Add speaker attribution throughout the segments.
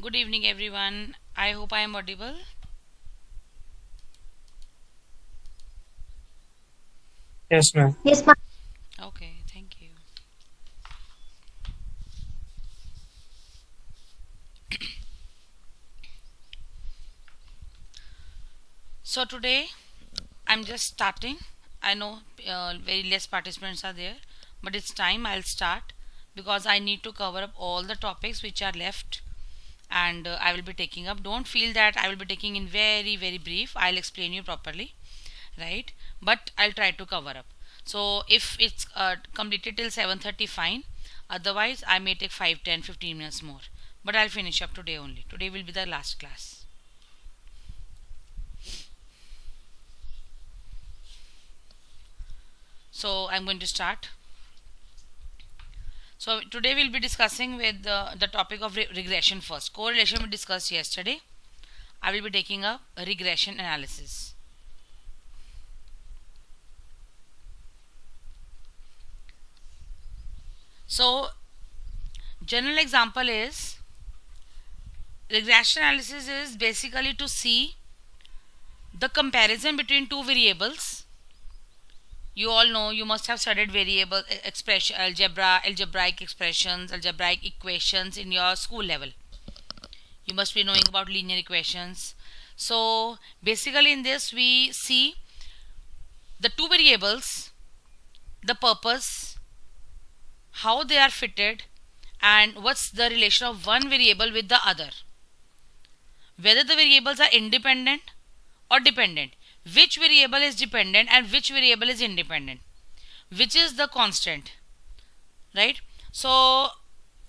Speaker 1: Good evening, everyone. I hope I am audible.
Speaker 2: Yes, ma'am.
Speaker 3: Yes, ma'am.
Speaker 1: Okay, thank you. So, today I'm just starting. I know very less participants are there, but it's time I'll start because I need to cover up all the topics which are left and I will be taking up. Don't feel that I will be taking in very brief. I'll explain you properly, right? But I'll try to cover up. So if it's completed till 7:30, fine. Otherwise, I may take 5, 10, 15 minutes more. But I'll finish up today only. Today will be the last class. So I'm going to start. So today we'll be discussing with the topic of regression first. Correlation we discussed yesterday. I will be taking up a regression analysis. So general example is regression analysis is basically to see the comparison between two variables. You all know, you must have studied variable expression, algebraic expressions, algebraic equations in your school level. You must be knowing about linear equations. So basically in this we see the two variables, the purpose, how they are fitted, and what's the relation of one variable with the other, whether the variables are independent or dependent, which variable is dependent and which variable is independent, which is the constant, right? So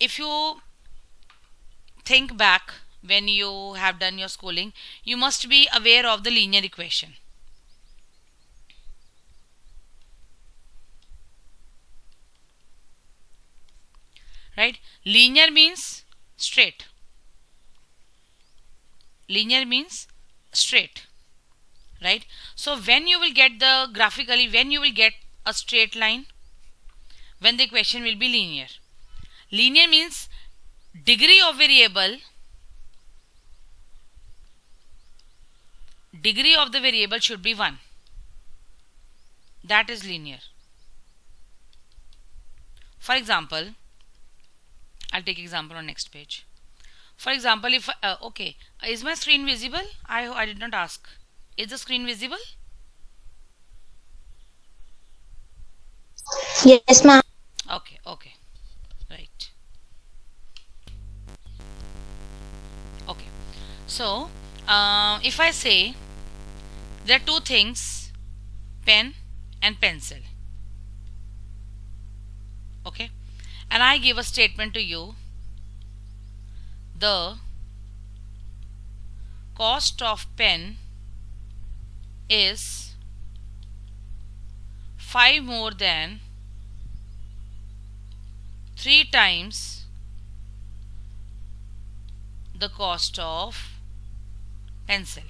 Speaker 1: if you think back when you have done your schooling, you must be aware of the linear equation, right? Linear means straight. Linear means straight, right? So when you will get the graphically, when you will get a straight line, when the equation will be linear. Linear means degree of variable, degree of the variable should be 1. That is linear. For example, I'll take example on next page. For example, if okay, is my screen visible? I did not ask. Is the screen visible?
Speaker 3: Yes, ma'am.
Speaker 1: Okay, right. Okay, so if I say there are two things, pen and pencil, okay, and I give a statement to you, the cost of pen is 5 more than 3 times the cost of pencil.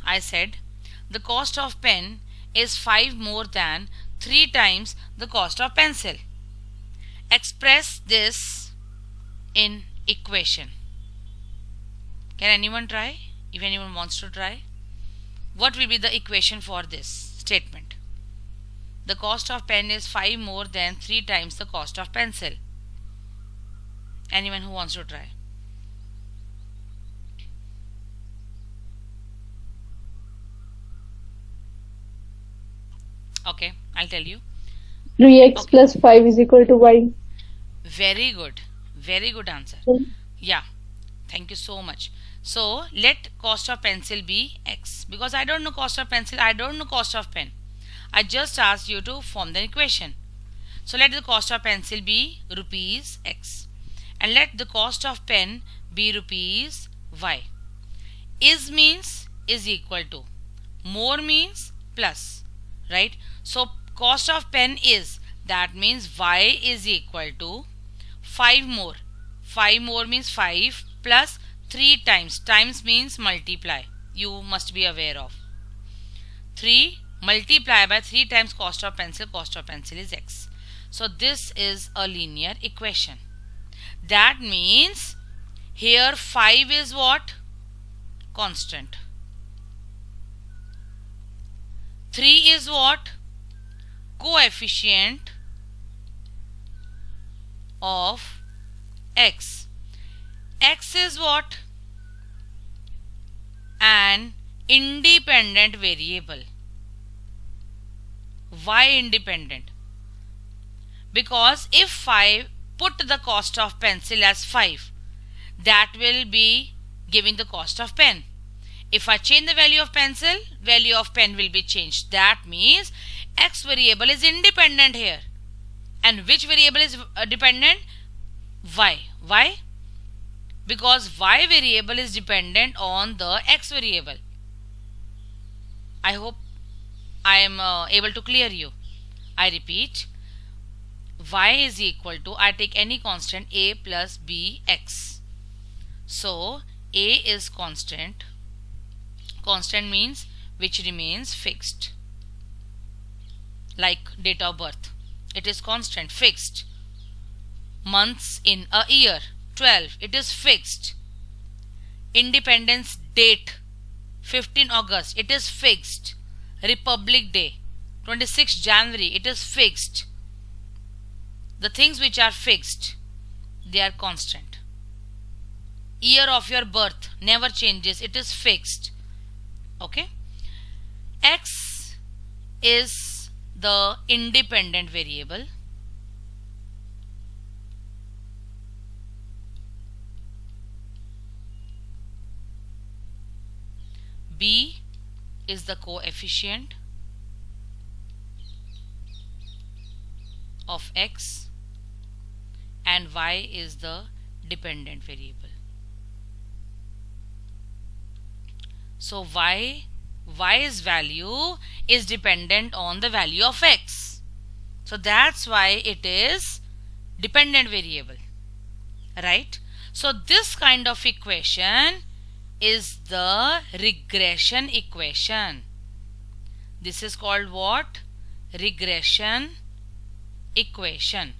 Speaker 1: I said the cost of pen is 5 more than 3 times the cost of pencil. Express this in equation. Can anyone try? If anyone wants to try, what will be the equation for this statement? The cost of pen is 5 more than 3 times the cost of pencil. Anyone who wants to try? Okay, I'll tell you.
Speaker 4: 3x
Speaker 1: Okay,
Speaker 4: plus 5 is equal to y.
Speaker 1: very good. Very good answer. Yeah, thank you so much. So let cost of pencil be x, because I don't know cost of pencil, I don't know cost of pen. I just asked you to form the equation. So let the cost of pencil be rupees x and let the cost of pen be rupees y. Is means is equal to, more means plus, right? So cost of pen is, that means y is equal to 5 more. 5 more means 5 plus 3 times. Times means multiply. You must be aware of. 3 multiply by 3 times cost of pencil. Cost of pencil is x. So this is a linear equation. That means here 5 is what? Constant. 3 is what? Coefficient of x. X is what? An independent variable. Why independent? Because if I put the cost of pencil as 5, that will be giving the cost of pen. If I change the value of pencil, value of pen will be changed. That means x variable is independent here. And which variable is dependent? Y. Why? Because y variable is dependent on the x variable. I hope I am able to clear you. I repeat, y is equal to, I take any constant a plus bx. So a is constant. Constant means which remains fixed. Like date of birth, it is constant, fixed. Months in a year, 12, it is fixed. Independence date, 15 August, it is fixed. Republic Day, 26 January, it is fixed. The things which are fixed, they are constant. Year of your birth never changes, it is fixed. Okay. X is the independent variable. B is the coefficient of x, and y is the dependent variable. So y's value is dependent on the value of x. So that's why it is dependent variable, right? So this kind of equation is the regression equation. This is called what? Regression equation.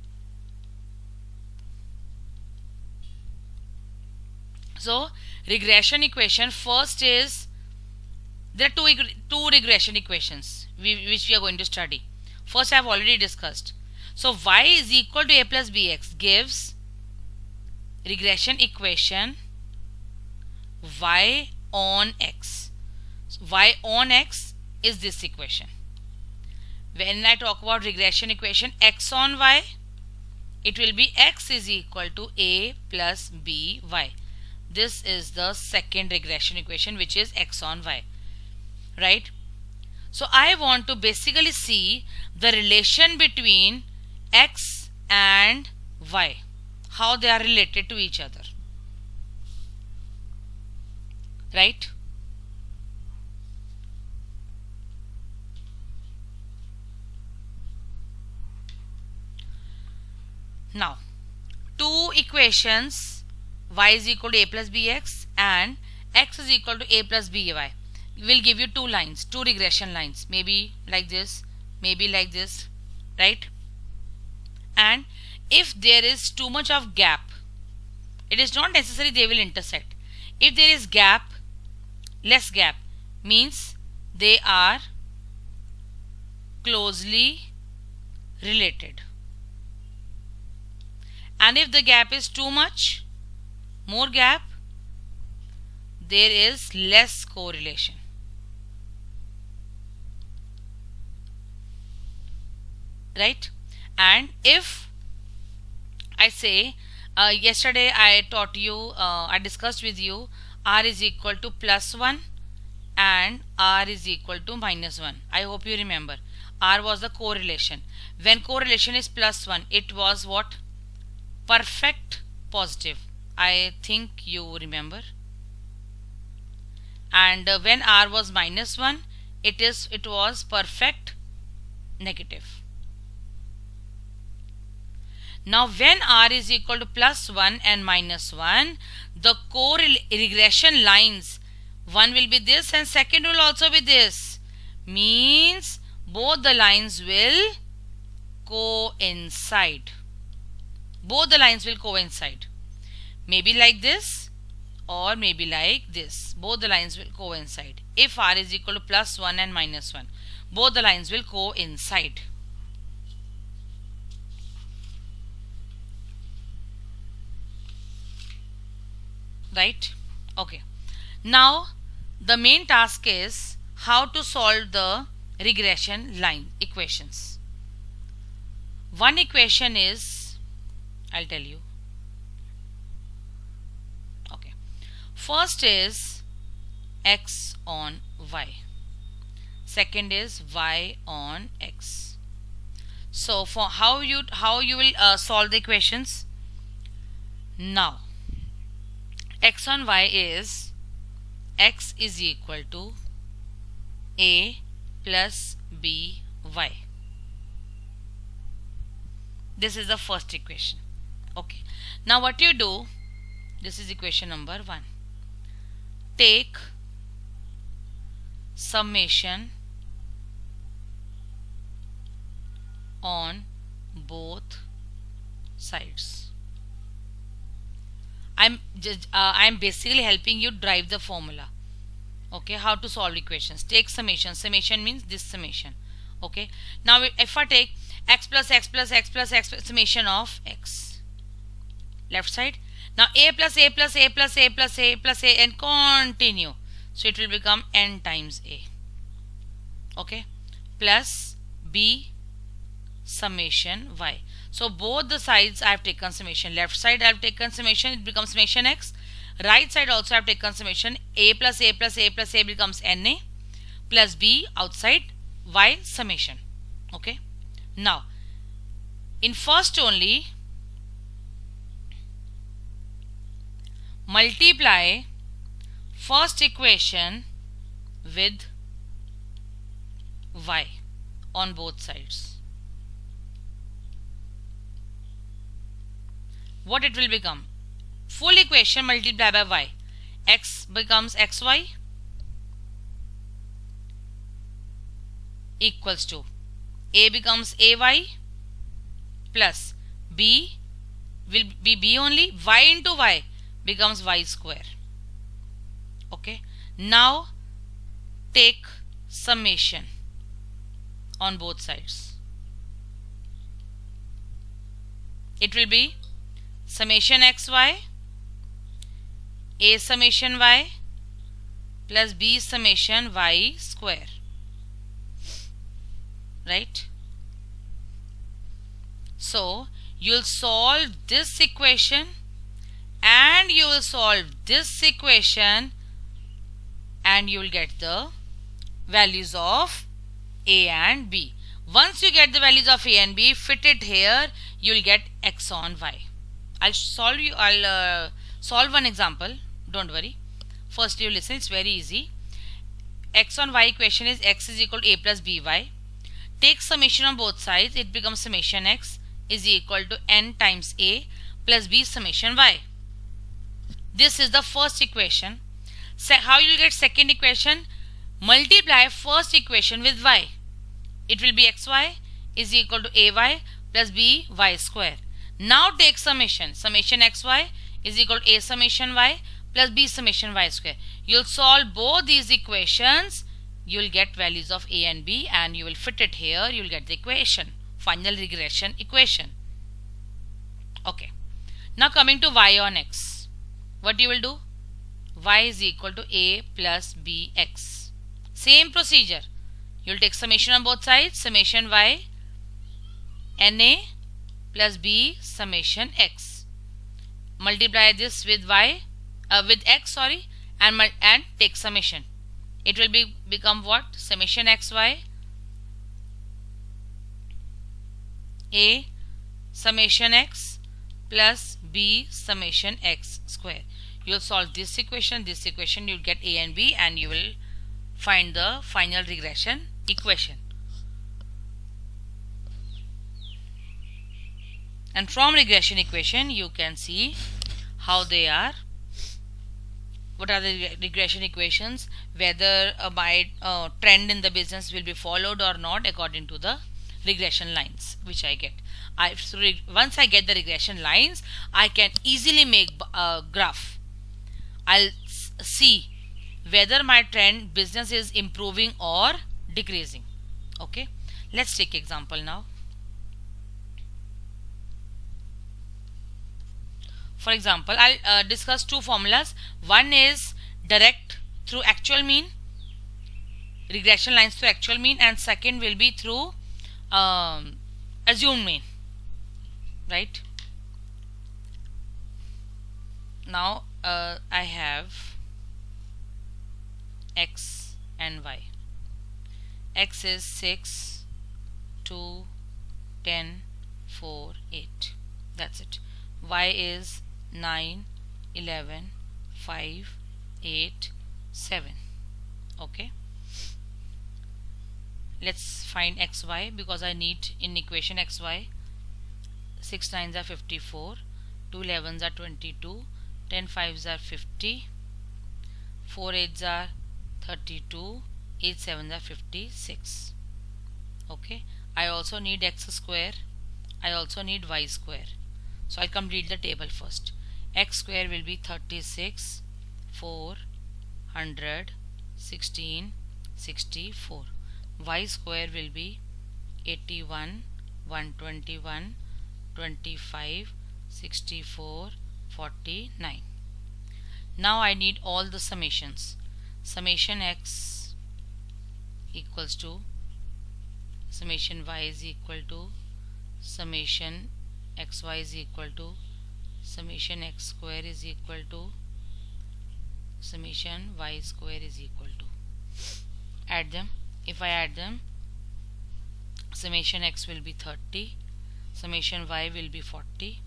Speaker 1: So regression equation, first is, there are two regression equations which we are going to study. First I have already discussed. So y is equal to a plus bx gives regression equation y on x. So y on x is this equation. When I talk about regression equation x on y, it will be x is equal to a plus by. This is the second regression equation, which is x on y, right? So I want to basically see the relation between x and y, how they are related to each other, right? Now, two equations, y is equal to a plus bx and x is equal to a plus by, will give you two lines, two regression lines, maybe like this, right? And if there is too much of gap, it is not necessary they will intersect. If there is gap, less gap, means they are closely related. And if the gap is too much, more gap, there is less correlation. Right? And if I say, yesterday I taught you, I discussed with you, r is equal to plus 1 and r is equal to minus 1. I hope you remember. R was the correlation. When correlation is plus 1, it was what? Perfect positive. I think you remember. And when r was minus 1, it was perfect negative. Now when r is equal to plus 1 and minus 1, the regression lines, one will be this and second will also be this, means both the lines will coincide. Both the lines will coincide. maybe like this or maybe like this. Both the lines will coincide. If r is equal to plus 1 and minus 1, both the lines will coincide. Right? Okay. Now the main task is how to solve the regression line equations. One equation is, I'll tell you. Okay. First is x on y. Second is y on x. So for how you will solve the equations? Now x on y is x is equal to a plus b y. This is the first equation. Okay. Now what you do, this is equation number 1. Take summation on both sides. I'm basically helping you drive the formula. Okay, how to solve equations. Take summation. Summation means this summation. Okay. Now if I take x plus x plus x plus x summation of x, left side. Now a plus a plus a plus a plus a plus a and continue. So it will become n times a. Okay. Plus b summation y. So both the sides I have taken summation. Left side I have taken summation, it becomes summation x. Right side also I have taken summation. A plus a plus a plus a becomes na plus b outside y summation. Okay. Now in first only multiply first equation with y on both sides. What it will become? Full equation multiplied by y. X becomes xy equals to a becomes ay plus b will be b only, y into y becomes y square. Okay. Now take summation on both sides. It will be summation xy a summation y plus b summation y square. Right? So you'll solve this equation and you will solve this equation and you will get the values of a and b. Once you get the values of a and b, fit it here, you will get x on y. I'll solve one example. Don't worry. First you listen, it's very easy. X on y equation is x is equal to a plus by. Take summation on both sides, it becomes summation x is equal to n times a plus b summation y. This is the first equation. How you will get second equation? Multiply first equation with y. It will be xy is equal to ay plus by square. Now take summation. Summation xy is equal to a summation y plus b summation y square. You'll solve both these equations. You'll get values of a and b and you will fit it here. You'll get the equation. Final regression equation. Okay. Now coming to y on x. What you will do? Y is equal to a plus bx. Same procedure. You'll take summation on both sides. Summation y na plus b summation x. Multiply this with y with x and take summation. It will become what? Summation xy a summation x plus b summation x square. You'll solve this equation, you'll get a and b and you will find the final regression equation. And from regression equation you can see how they are. What are the regression equations? Whether my trend in the business will be followed or not according to the regression lines which I get. Once I get the regression lines, I can easily make a graph. I'll see whether my trend business is improving or decreasing. Okay, let's take example now. For example, I'll discuss two formulas. One is direct through actual mean, regression lines through actual mean, and second will be through assumed mean, right? Now I have x and y. X is 6, 2, 10, 4, 8. That's it. Y is 9, 11, 5, 8, 7. Okay. Let's find xy, because I need in equation xy 6 9s are 54, 2 11s are 22, 10 5s are 50, 4 8s are 32, 8 7s are 56. Okay, I also need x square, I also need y square. So I'll complete the table first. X square will be 36, 4, 100, 16, 64. Y square will be 81, 121, 25, 64, 49. Now I need all the summations. Summation x equals to summation y is equal to summation xy is equal to summation x square is equal to summation y square is equal to. Add them. If I add them, summation x will be 30, summation y will be 40,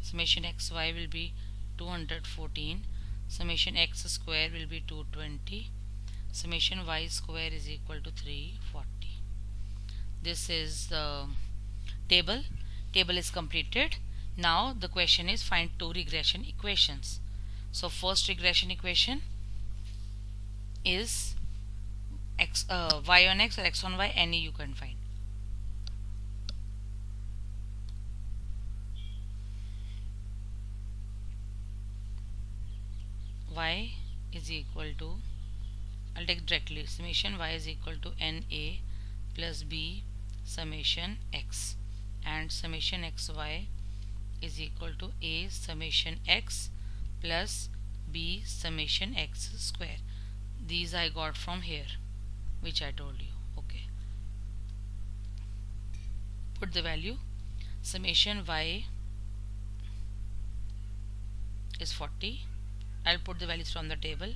Speaker 1: summation xy will be 214, summation x square will be 220, summation y square is equal to 340. This is the table. Table is completed. Now the question is find two regression equations. So first regression equation is y on x or x on y, any you can find. Y is equal to, I'll take directly, summation y is equal to na plus b summation x, and summation xy is equal to a summation x plus b summation x square. These I got from here, which I told you. Okay, put the value. Summation y is 40. I'll put the values from the table.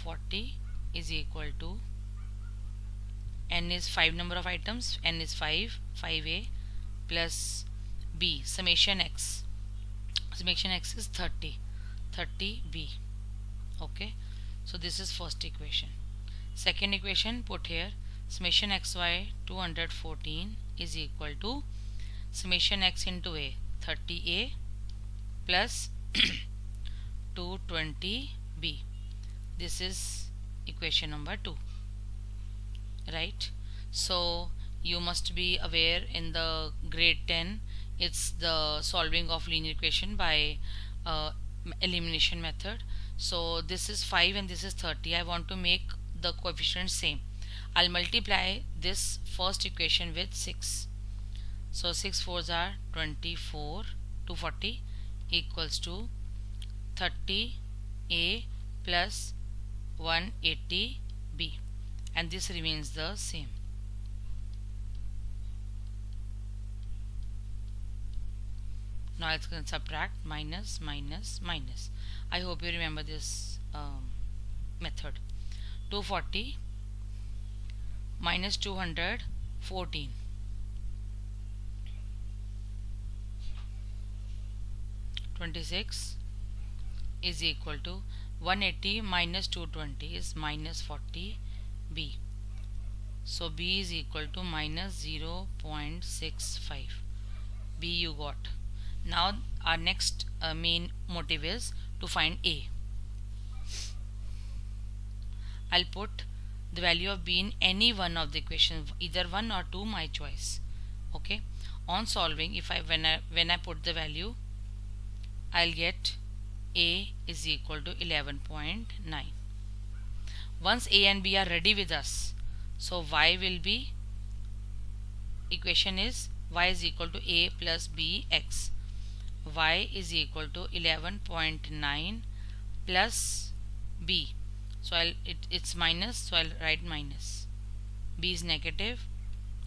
Speaker 1: 40 is equal to, n is 5 number of items, n is 5, 5a plus b summation x. Summation x is 30, 30b. Okay, so this is first equation. Second equation, put here summation xy 214 is equal to summation x into a 30a plus 220b. This is equation number 2, right? So you must be aware in the grade 10 it's the solving of linear equation by elimination method. So this is 5 and this is 30. I want to make the coefficients same. I'll multiply this first equation with 6. So 6 4s are 24, 240 equals to 30a plus 180b, and this remains the same. Now let's subtract, minus, minus, minus. I hope you remember this method. 240 minus 214. 26 is equal to 180 minus 220 is minus 40b. So b is equal to minus 0.65. B you got. Now our next main motive is to find a. I'll put the value of b in any one of the equations, either 1 or 2, my choice. Okay, On solving, if I when I put the value, I'll get a is equal to 11.9. Once a and b are ready with us, so y will be, equation is y is equal to a plus b x. Y is equal to 11.9 plus b. So it's minus, so I'll write minus. B is negative,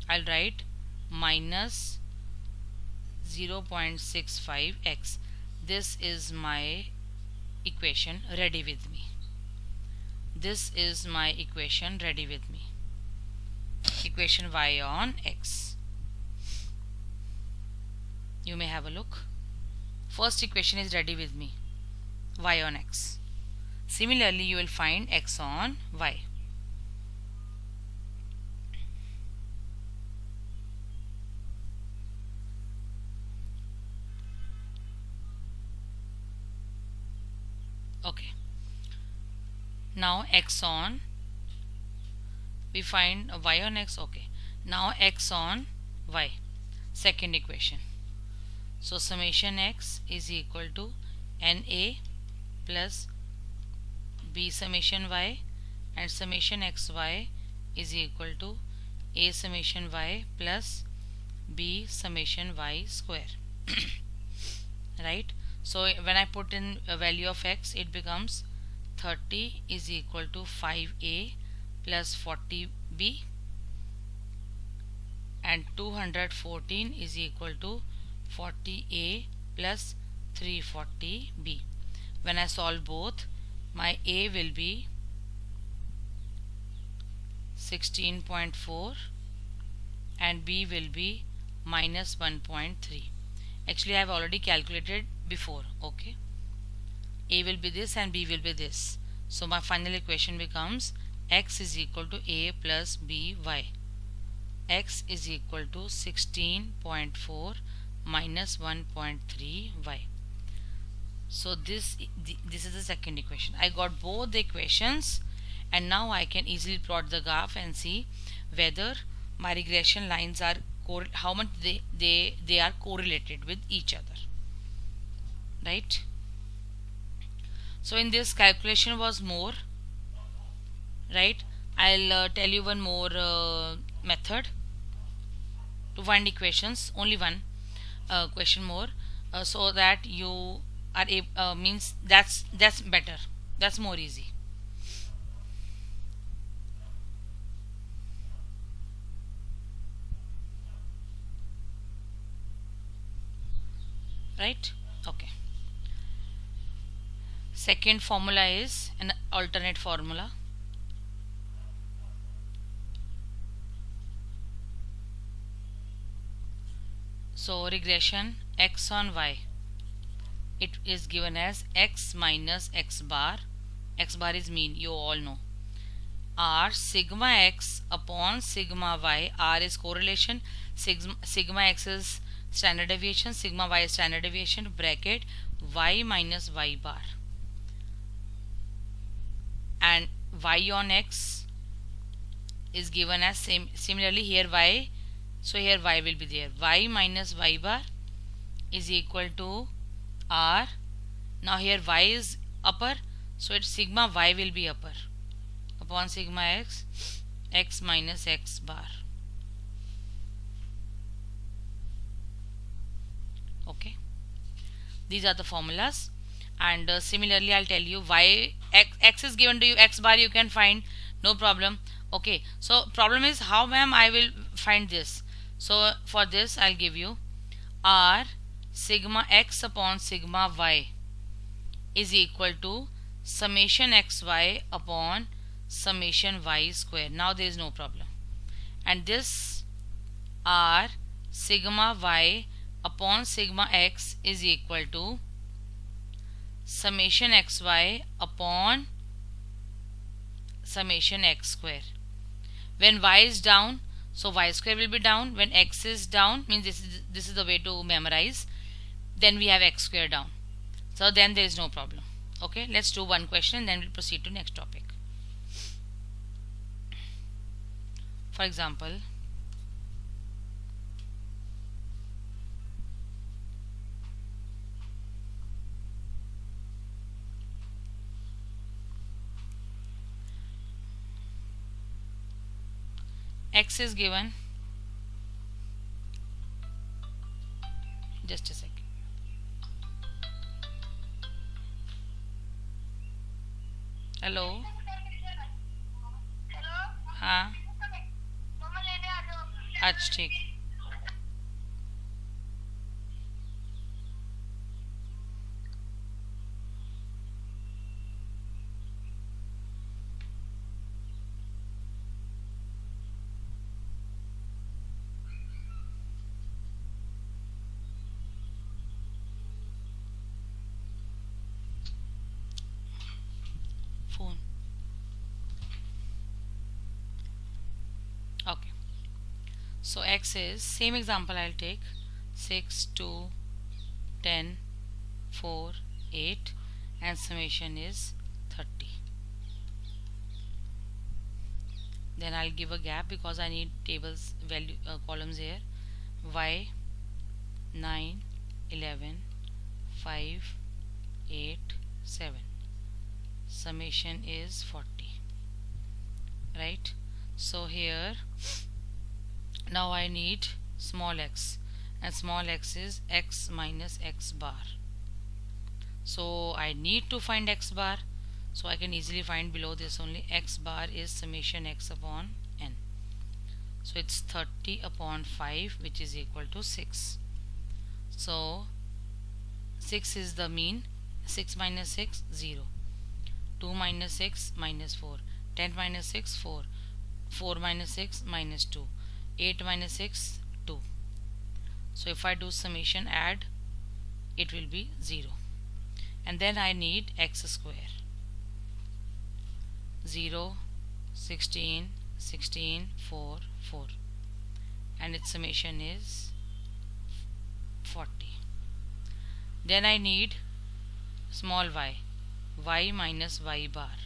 Speaker 1: I'll write minus 0.65x. This is my equation ready with me. This is my equation ready with me. Equation y on x. You may have a look. First equation is ready with me, y on x. Similarly, you will find x on y. Okay. Now x on, we find y on x. Okay. Now x on y. Second equation. So summation x is equal to NA plus B summation y, and summation xy is equal to A summation y plus B summation y square. Right? So when I put in a value of x, it becomes 30 is equal to 5a plus 40b, and 214 is equal to 40a plus 340b. When I solve both, my a will be 16.4 and b will be minus 1.3. Actually, I have already calculated before. Okay, a will be this and b will be this. So my final equation becomes x is equal to a plus by. X is equal to 16.4 minus 1.3 y. So this is the second equation. I got both the equations, and now I can easily plot the graph and see whether my regression lines are how much they are correlated with each other, right? So in this, calculation was more, right? I'll tell you one more method to find equations, only one question more, so that you are able, means that's better, that's more easy. Right? Okay. Second formula is an alternate formula. So regression x on y, it is given as x minus x bar. X bar is mean, you all know. R sigma x upon sigma y. R is correlation, sigma x is standard deviation, sigma y is standard deviation, bracket y minus y bar, and y on x is given as similarly here y. So here y will be there, y minus y bar is equal to r. Now here y is upper, so it's sigma y will be upper upon sigma x, x minus x bar. Okay, these are the formulas. And similarly, I'll tell you y x is given to you, x bar you can find, no problem. Okay, so problem is how ma'am I will find this. So for this, I'll give you r sigma x upon sigma y is equal to summation xy upon summation y square. Now there is no problem. And this r sigma y upon sigma x is equal to summation xy upon summation x square. When y is down, so y square will be down. When x is down, means this is the way to memorize, then we have x square down. So then there is no problem. Okay, let's do one question and then we'll proceed to next topic. For example, X is given, just a second. Hello, हाँ, अच्छा ठीक. Phone. Okay. So X is, same example I'll take, 6, 2, 10, 4, 8, and summation is 30. Then I'll give a gap because I need tables value columns here. Y 9, 11, 5, 8, 7. Summation is 40. Right? So here now I need small x, and small x is x minus x bar. So I need to find x bar, so I can easily find below this only. X bar is summation x upon n. So it's 30 upon 5, which is equal to 6. So 6 is the mean. 6 minus 6, 0. 2 minus 6, minus 4. 10 minus 6, 4. 4 minus 6, minus 2. 8 minus 6, 2. So if I do summation add, it will be 0. And then I need x square. 0, 16, 16, 4, 4. And its summation is 40. Then I need small y minus y bar.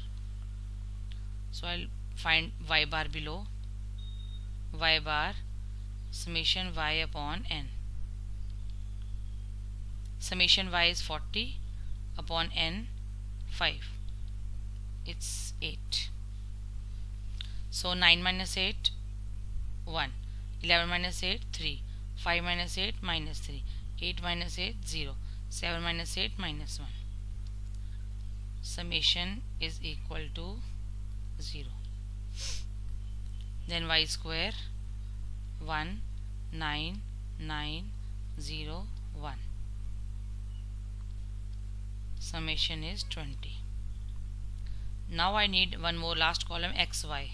Speaker 1: So I'll find y bar below. Y bar summation y upon n. Summation y is 40 upon n 5. It's 8. So 9 minus 8, 1. 11 minus 8, 3. 5 minus 8, minus 3. 8 minus 8, 0. 7 minus 8, minus 1. Summation is equal to 0. Then y square 1, 9, 9, 0, 1. Summation is 20. Now I need one more last column, xy.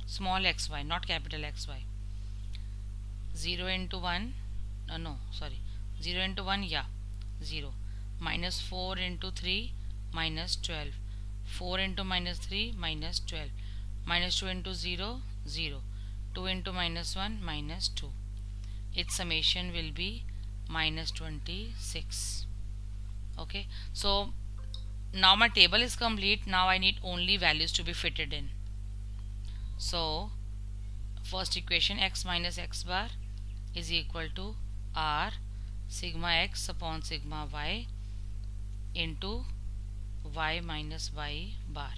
Speaker 1: Small xy, not capital XY. 0 into 1, no, sorry. 0 into 1, yeah, 0. Minus 4 into 3, minus 12. 4 into minus 3, minus 12. Minus 2 into 0, 0. 2 into minus 1, minus 2. Its summation will be minus 26. Okay, so now my table is complete. Now I need only values to be fitted in. So first equation, x minus x bar is equal to r sigma x upon sigma y into y minus y bar.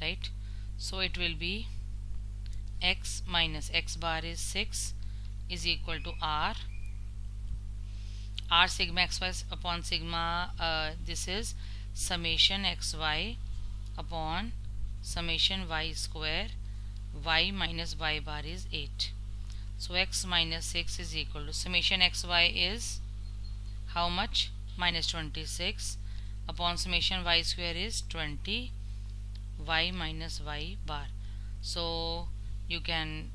Speaker 1: Right? So it will be x minus x bar is 6 is equal to r sigma xy upon sigma, this is summation xy upon summation y square. Y minus y bar is 8. So x minus 6 is equal to summation xy is how much? Minus 26 upon summation y square is 20, y minus y bar. So you can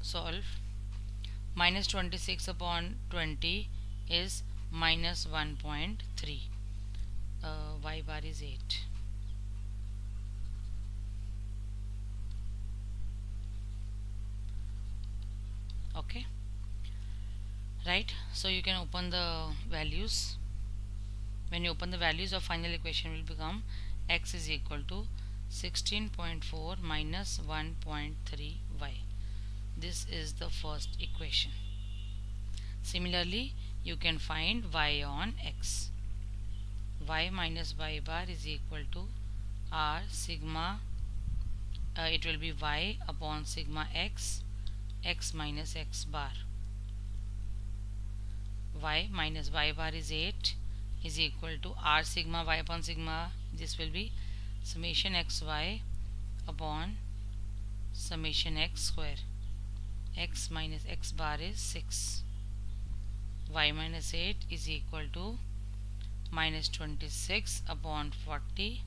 Speaker 1: solve. Minus 26 upon 20 is minus 1.3. Y bar is 8. Okay, right? So you can open the values. When you open the values, your final equation will become x is equal to 16.4 minus 1.3 y. This is the first equation. Similarly, you can find y on x. y minus y bar is equal to r sigma, it will be y upon sigma x, x minus x bar. Y minus y bar is 8 is equal to r sigma y upon sigma, this will be summation xy upon summation x square. X minus x bar is 6. Y minus 8 is equal to minus 26 upon 40.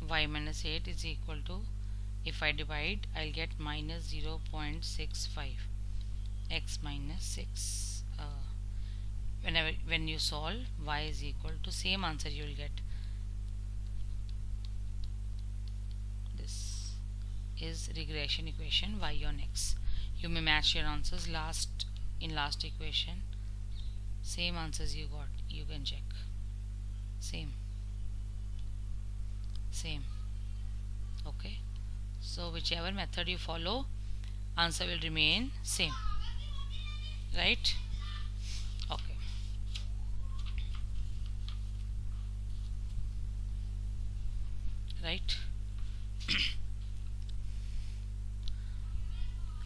Speaker 1: Y minus 8 is equal to, if I divide, I'll get minus 0.65. X minus 6. When you solve, y is equal to, same answer you will get. This is regression equation y on x. You may match your answers in last equation. Same answers you got, you can check. Same. Okay, so whichever method you follow, answer will remain same, right? Okay. Right.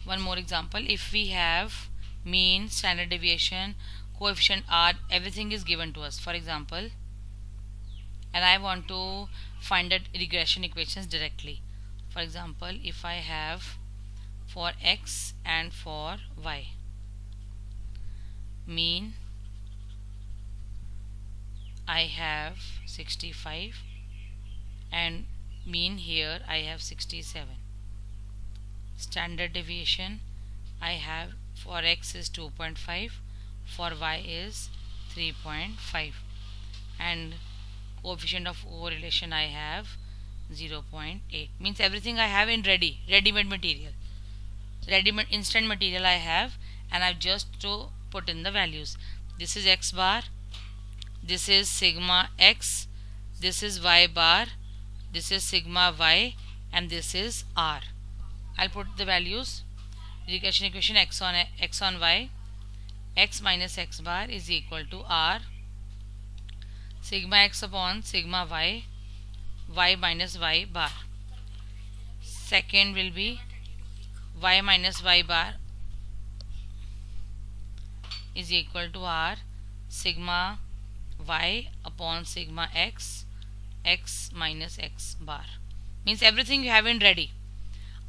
Speaker 1: One more example. If we have mean, standard deviation, coefficient r, everything is given to us, for example, and I want to find the regression equations directly. For example, if I have for x and for y, mean I have 65 and mean here I have 67. Standard deviation I have for x is 2.5, for y is 3.5, and coefficient of correlation I have 0.8. Means everything I have in ready-made material, ready-made instant material I have, and I've just to put in the values. This is x bar, this is sigma x, this is y bar, this is sigma y, and this is r. I'll put the values. Regression equation x on y, x minus x bar is equal to r sigma x upon sigma y, y minus y bar. Second will be y minus y bar is equal to r sigma y upon sigma x, x minus x bar. Means everything you have in ready.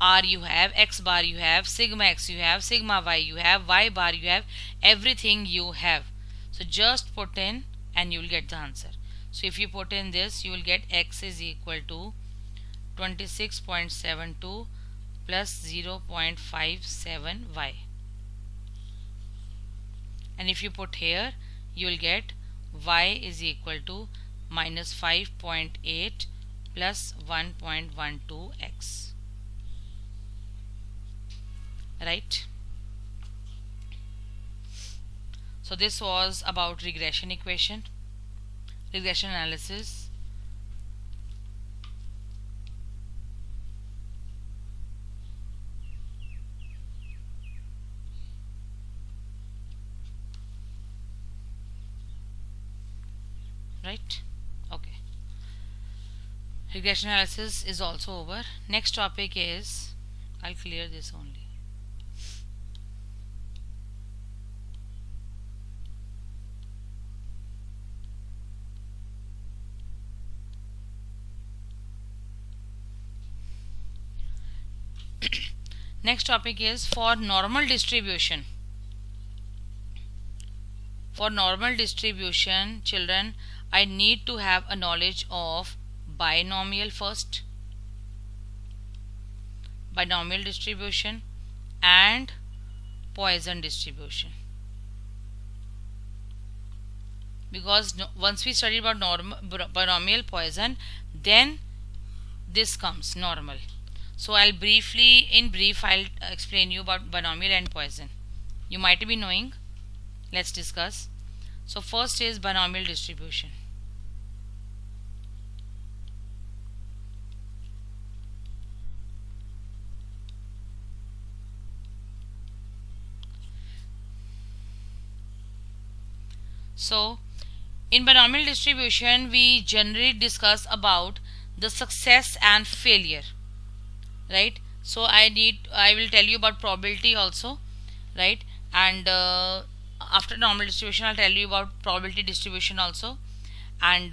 Speaker 1: R you have, x bar you have, sigma x you have, sigma y you have, y bar you have, everything you have. So just put in and you will get the answer. So if you put in this, you will get x is equal to 26.72 plus 0.57 y. And if you put here, you will get y is equal to minus 5.8 plus 1.12 x. Right? So this was about regression equation, regression analysis. Right? Okay. Regression analysis is also over. Next topic is, I'll clear this only. Next topic is for normal distribution. For normal distribution, children, I need to have a knowledge of binomial first, binomial distribution, and Poisson distribution. Because once we study about binomial Poisson, then this comes normal. So I'll in brief I'll explain you about binomial and Poisson. You might be knowing. Let's discuss. So first is binomial distribution. So in binomial distribution we generally discuss about the success and failure, right? So I will tell you about probability also, right? And after normal distribution I'll tell you about probability distribution also. And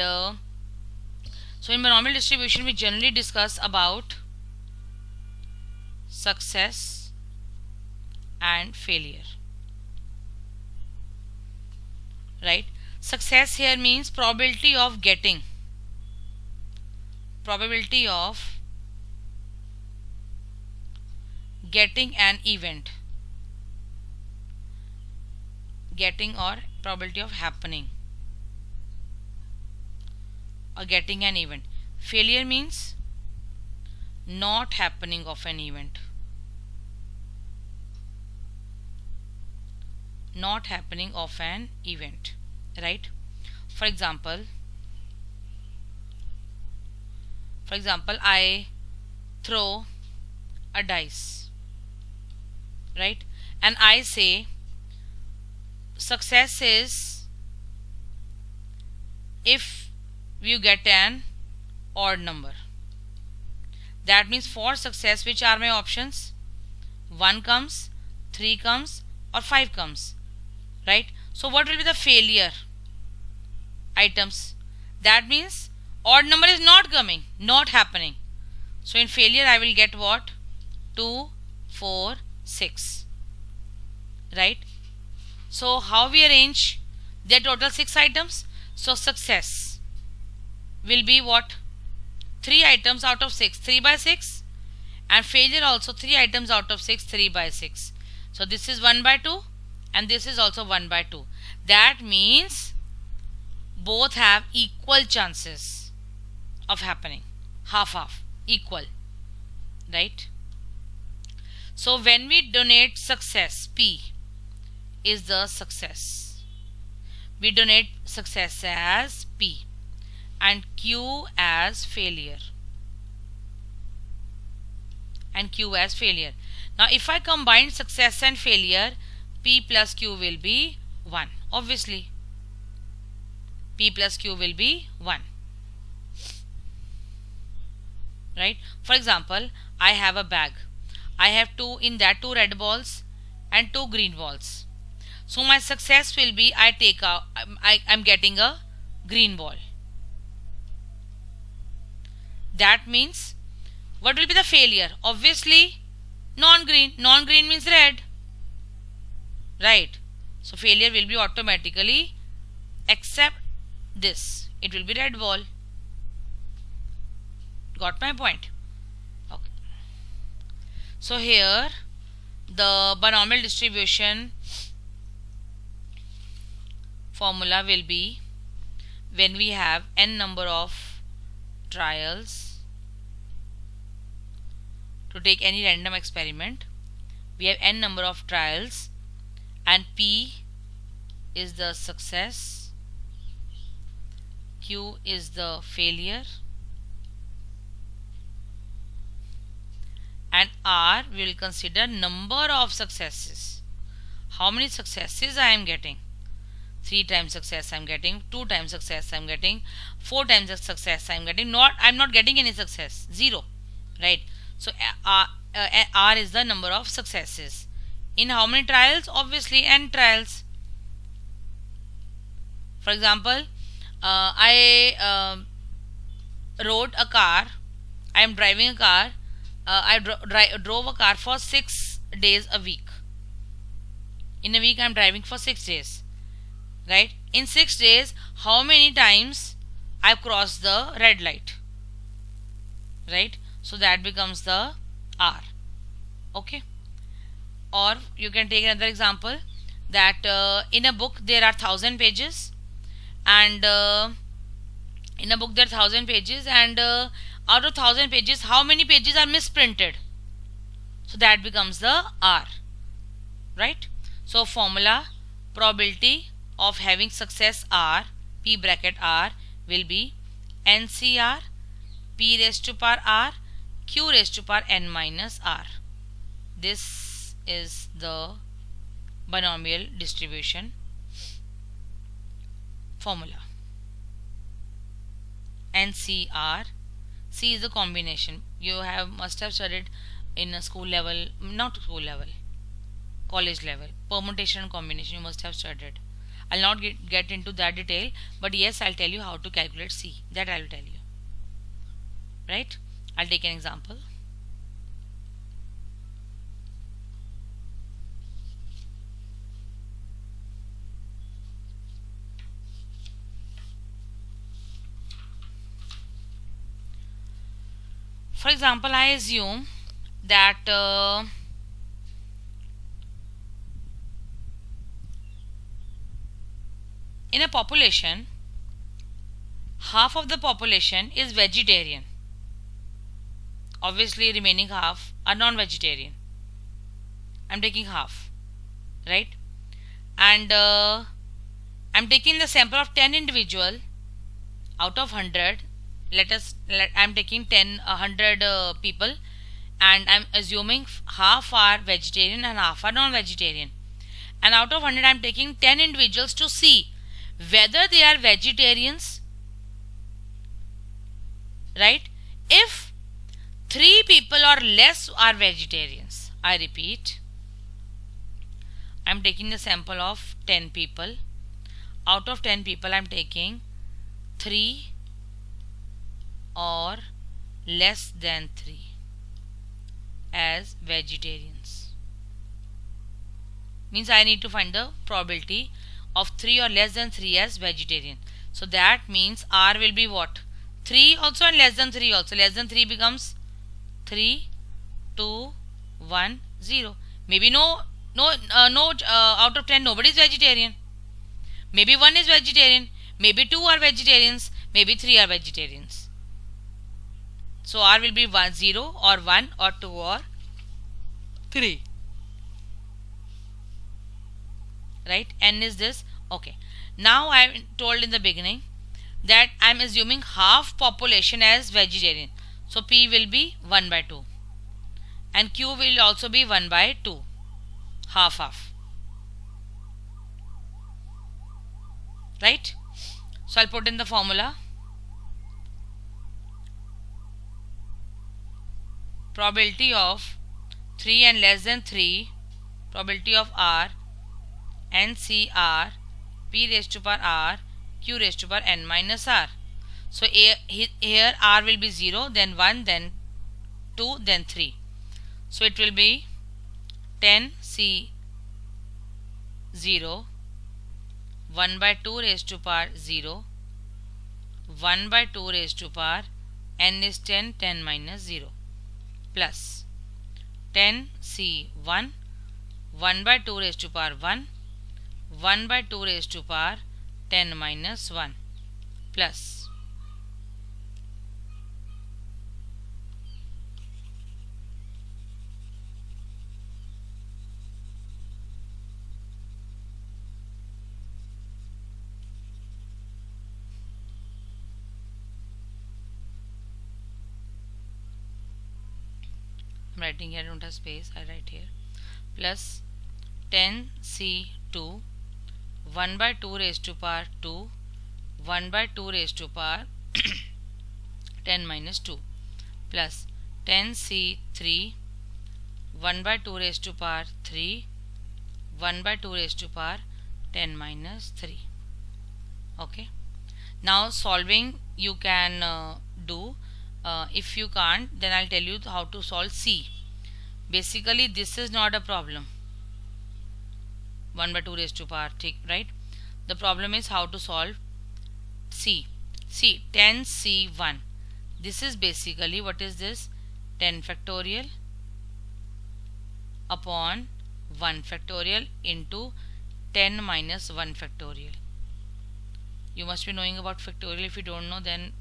Speaker 1: so in binomial distribution we generally discuss about success and failure, right? Success here means probability of getting an event, getting or probability of happening or getting an event. Failure means not happening of an event, right? For example, I throw a dice, right? And I say success is if you get an odd number. That means for success, which are my options? 1 comes, 3 comes, or 5 comes, right? So what will be the failure items? That means odd number is not coming, not happening. So in failure I will get what? 2, 4, 6, right? So how we arrange their total 6 items? So success will be what? 3 items out of 6, 3 by 6, and failure also 3 items out of 6, 3 by 6. So this is 1 by 2 and this is also 1 by 2. That means both have equal chances of happening, half equal, right? So when we donate success, P is the success. We donate success as P and Q as failure. Now if I combine success and failure, P plus Q will be 1. Obviously, P plus Q will be 1. Right? For example, I have a bag. I have two red balls and 2 green balls. So my success will be I'm getting a green ball. That means what will be the failure? Obviously non-green. Non-green means red, right? So failure will be automatically, except this, it will be red ball. Got my point? Okay. So here the binomial distribution formula will be, when we have n number of trials to take any random experiment, we have n number of trials and P is the success, Q is the failure, and R we will consider number of successes. How many successes I am getting? 3 times success I am getting, 2 times success I am getting, 4 times success I am getting. I am not getting any success, 0, right? So R is the number of successes. In how many trials? Obviously n trials. For example, I rode a car. I am driving a car. I drove a car for 6 days a week. In a week I am driving for 6 days, right? In 6 days, how many times I have crossed the red light, right? So that becomes the R. Okay. Or you can take another example, that in a book there are 1000 pages, and out of 1000 pages, how many pages are misprinted? So that becomes the R, right? So formula, probability of having success R, P bracket R, will be NCR P raised to power R Q raised to power n minus R. This is the binomial distribution formula. NCR. C is a combination. You must have studied in a school level, not school level, college level. Permutation and combination you must have studied. I'll not get into that detail, but yes, I'll tell you how to calculate C. That I will tell you. Right? I'll take an example. For example, I assume that in a population, half of the population is vegetarian. Obviously, remaining half are non-vegetarian. I'm taking half, right? And I'm taking the sample of 10 individual out of 100. I'm taking 100 people, and I'm assuming half are vegetarian and half are non-vegetarian. And out of 100, I'm taking 10 individuals to see whether they are vegetarians, right? If 3 people or less are vegetarians, I repeat, I'm taking the sample of 10 people. Out of 10 people, I'm taking 3 or less than 3 as vegetarians. Means I need to find the probability of 3 or less than 3 as vegetarian. So that means R will be what? 3 also and less than 3 also. Less than 3 becomes 3, 2, 1, 0. Maybe out of 10 nobody is vegetarian. Maybe 1 is vegetarian. Maybe 2 are vegetarians. Maybe 3 are vegetarians. So R will be 0 or 1 or 2 or 3. Right? N is this. Okay. Now I told in the beginning that I am assuming half population as vegetarian. So P will be 1 by 2. And Q will also be 1 by 2. Half. Right? So I'll put in the formula. Probability of 3 and less than 3, probability of R, NCR, P raised to power R, Q raised to power N minus R. So here R will be 0, then 1, then 2, then 3. So it will be 10C 0, 1 by 2 raised to power 0, 1 by 2 raised to power N is 10, 10 minus 0, plus 10C1, 1 by 2 raised to power 1, 1 by 2 raised to power 10 minus 1, plus I'm writing here, I don't have space, I write here, plus 10C2, 1 by 2 raised to power 2, 1 by 2 raised to power 10 minus 2, plus 10C3, 1 by 2 raised to power 3, 1 by 2 raised to power 10 minus 3. Okay. Now solving you can do. If you can't, then I'll tell you how to solve C. Basically this is not a problem. 1 by 2 raised to power, right? The problem is how to solve C. See, 10C1. This is basically, what is this? 10 factorial upon 1 factorial into 10 minus 1 factorial. You must be knowing about factorial. If you don't know, then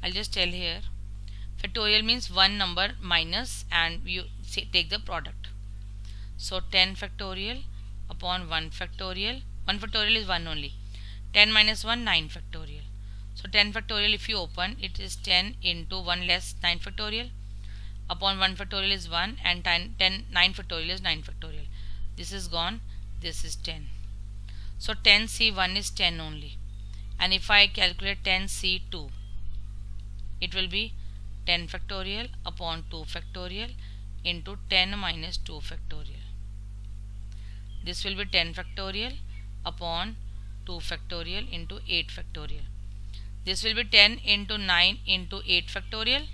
Speaker 1: I'll just tell here. Factorial means one number minus and you take the product. So 10 factorial upon 1 factorial. 1 factorial is 1 only. 10 minus 1, 9 factorial. So 10 factorial, if you open, it is 10 into 1 less 9 factorial. Upon 1 factorial is 1 and 9 factorial is 9 factorial. This is gone. This is 10. So 10C1 is 10 only. And if I calculate 10C2, it will be 10 factorial upon 2 factorial into 10 minus 2 factorial. This will be 10 factorial upon 2 factorial into 8 factorial. This will be 10 into 9 into 8 factorial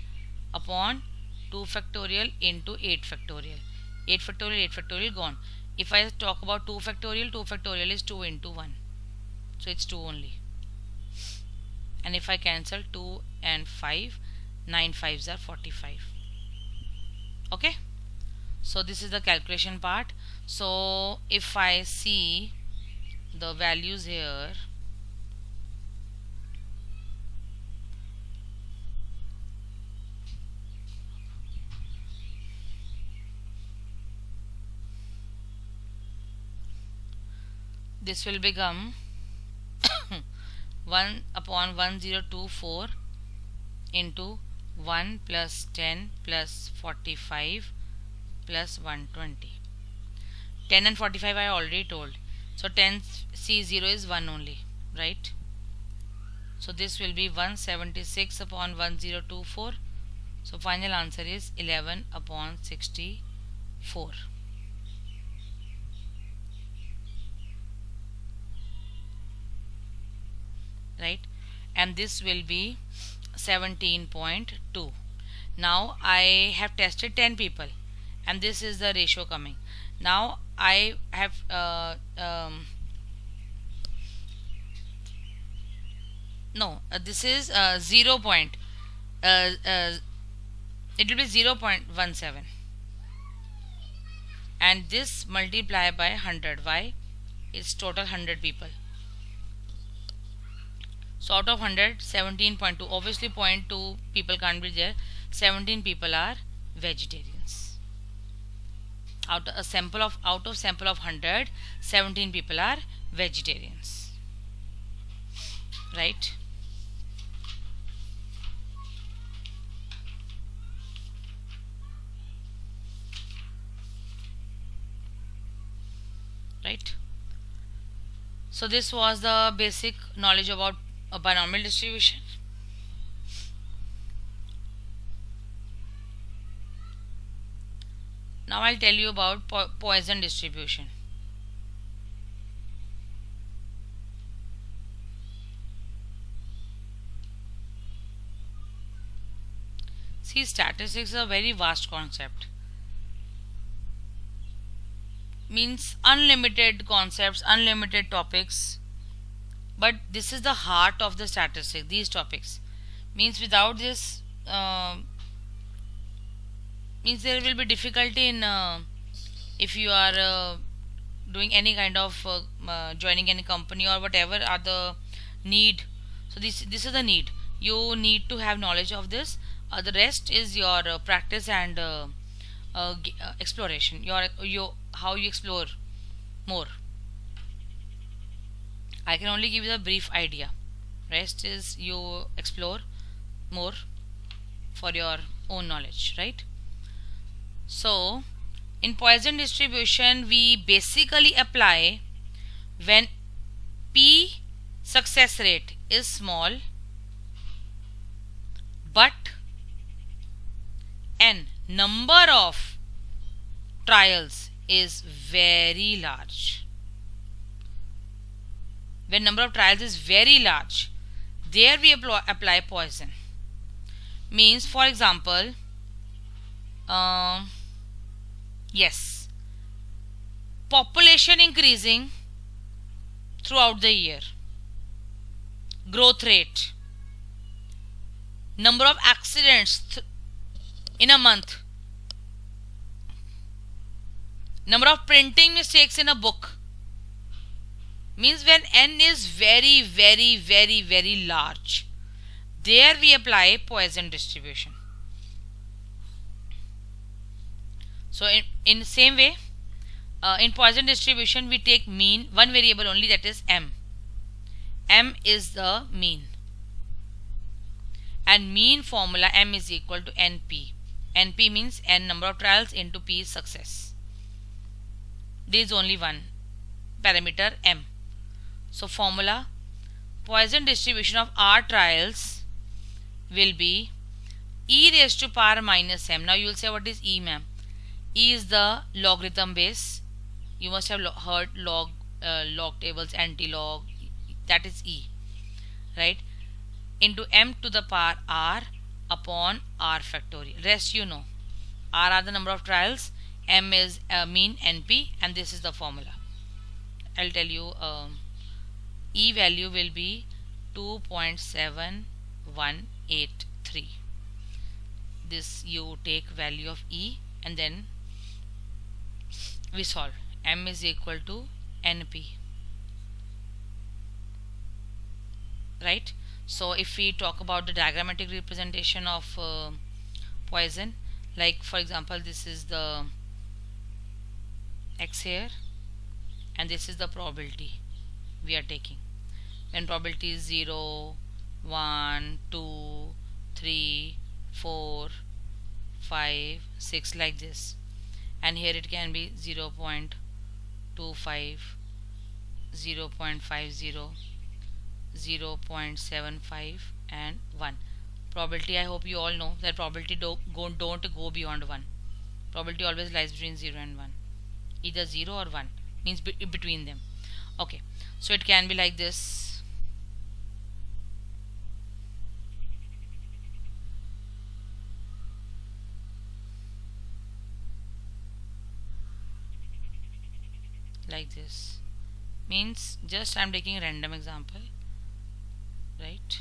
Speaker 1: upon 2 factorial into 8 factorial. 8 factorial, 8 factorial gone. If I talk about 2 factorial is 2 into 1. So it's 2 only. And if I cancel 2 and 5, 9 5s are 45. Okay. So this is the calculation part. So if I see the values here, this will become 1 upon 1024 into 1 plus 10 plus 45 plus 120. 10 and 45 I already told. So 10C0 is 1 only, right? So this will be 176 upon 1024. So final answer is 11 upon 64. Right? And this will be 17.2. Now I have tested 10 people and this is the ratio coming. Now I have this is 0 point it will be 0.17 and this multiply by 100. Why? It's total 100 people. So out of 100, 17.2, obviously 0.2 people can't be there. 17 people are vegetarians. Out of sample of 100, 17 people are vegetarians. Right? Right? So this was the basic knowledge about a binomial distribution. Now I'll tell you about Poisson distribution. See, statistics is a very vast concept. Means unlimited concepts, unlimited topics. But this is the heart of the statistics, these topics. Means without this, means there will be difficulty in if you are doing any kind of joining any company or whatever are the need. So this is the need. You need to have knowledge of this. The rest is your practice and exploration. Your how you explore more. I can only give you a brief idea. Rest is you explore more for your own knowledge, right? So in Poisson distribution we basically apply when P success rate is small but N number of trials is very large. When number of trials is very large, there we apply Poisson. Means, for example, yes, population increasing throughout the year, growth rate, number of accidents in a month, number of printing mistakes in a book. Means when N is very, very, very, very large, there we apply Poisson distribution. So in the same way, in Poisson distribution we take mean, one variable only, that is M. M is the mean. And mean formula M is equal to NP. NP means N number of trials into P is success. There is only one parameter M. So formula, Poisson distribution of R trials will be e raised to power minus m. Now you will say, what is e, ma'am? E is the logarithm base. You must have heard log tables, anti-log. That is e, right? Into m to the power r upon r factorial. Rest you know. R are the number of trials, m is mean NP, and this is the formula. I'll tell you, e value will be 2.7183. This you take value of e and then we solve. M is equal to NP, right? So if we talk about the diagrammatic representation of Poisson, like for example, this is the x here and this is the probability we are taking. When probability is 0, 1, 2, 3, 4, 5, 6, like this, and here it can be 0.25, 0.50, 0.75 and 1. Probability, I hope you all know that probability don't go beyond 1. Probability always lies between 0 and 1. Either 0 or 1 means between them. Okay, so it can be like this. Like this means just I'm taking a random example, right?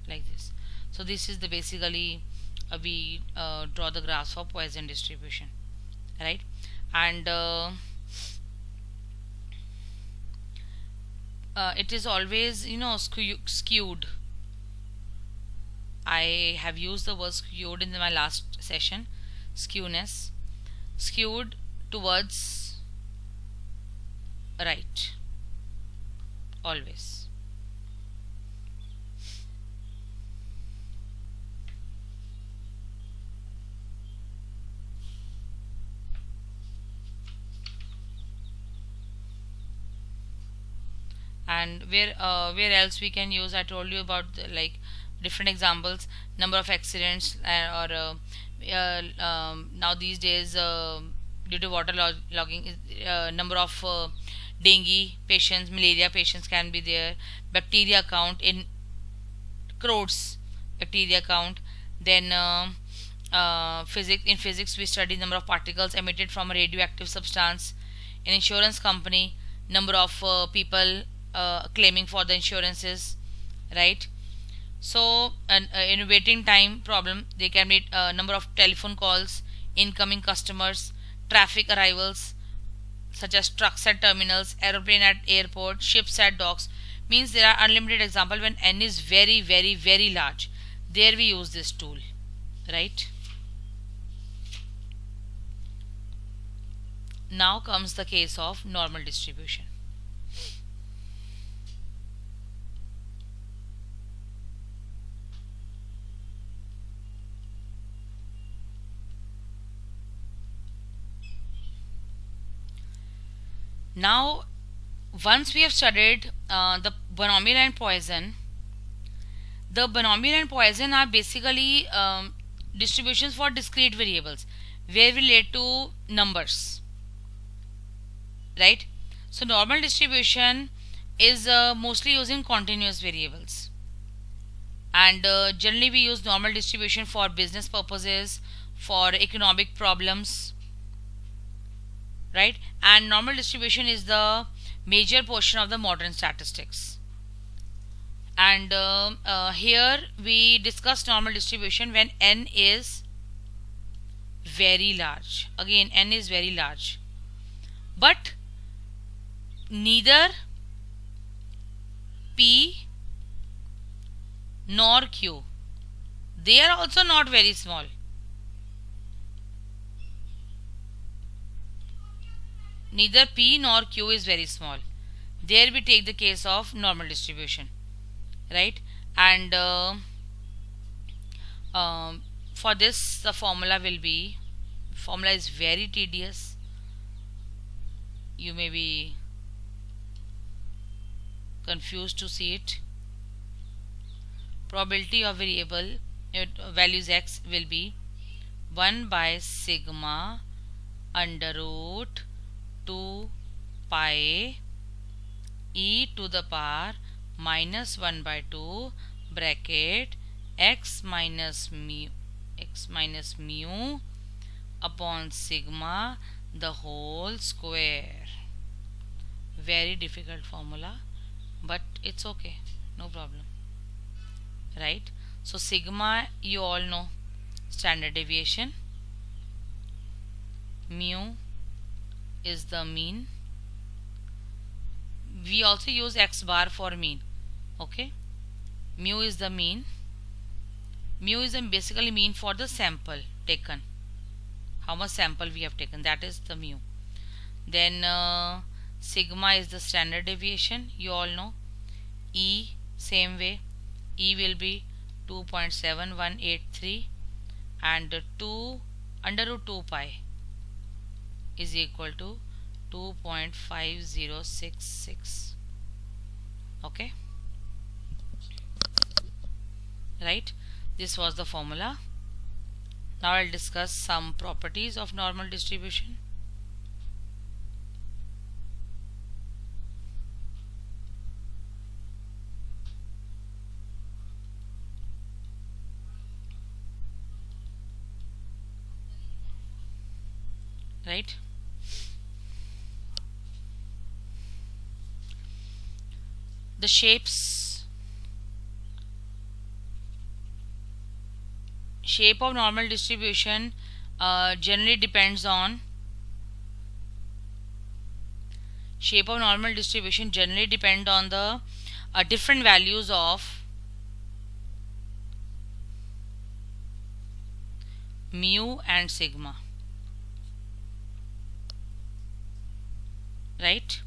Speaker 1: Like this. So this is the basically we draw the graphs for Poisson distribution, right? And it is always, you know, skewed. I have used the word skewed in my last session. Skewness, skewed towards right, always. And where else we can use, I told you about the, like different examples, number of accidents now these days due to water logging, number of dengue patients, malaria patients can be there, bacteria count in crores, bacteria count. Then in physics we study number of particles emitted from a radioactive substance. In insurance company, number of people claiming for the insurances, right? So in waiting time problem, they can be number of telephone calls, incoming customers, traffic arrivals such as trucks at terminals, aeroplane at airport, ships at docks. Means there are unlimited example when n is very very very large. There we use this tool, right? Now comes the case of normal distribution. Now, once we have studied the binomial and Poisson, the binomial and Poisson are basically distributions for discrete variables where we relate to numbers, right? So normal distribution is mostly using continuous variables, and generally we use normal distribution for business purposes, for economic problems, right? And normal distribution is the major portion of the modern statistics. And here we discuss normal distribution when n is very large. Again, n is very large, but neither p nor q, they are also not very small. Neither p nor q is very small. There we take the case of normal distribution, right? And for this the formula is very tedious. You may be confused to see it. Probability of variable values x will be 1 by sigma under root 2 pi e to the power minus 1 by 2 bracket x minus mu upon sigma the whole square. Very difficult formula, but it's okay, no problem, right? So sigma, you all know, standard deviation. Mu is the mean. We also use x bar for mean. Okay, mu is the mean. Mu is basically mean for the sample taken, how much sample we have taken, that is the mu. Then sigma is the standard deviation, you all know. E, same way, E will be 2.7183 and 2 under root 2 pi is equal to 2.5066. okay, right? This was the formula. Now I'll discuss some properties of normal distribution. Right? The shape of normal distribution generally depends on the different values of mu and sigma, right?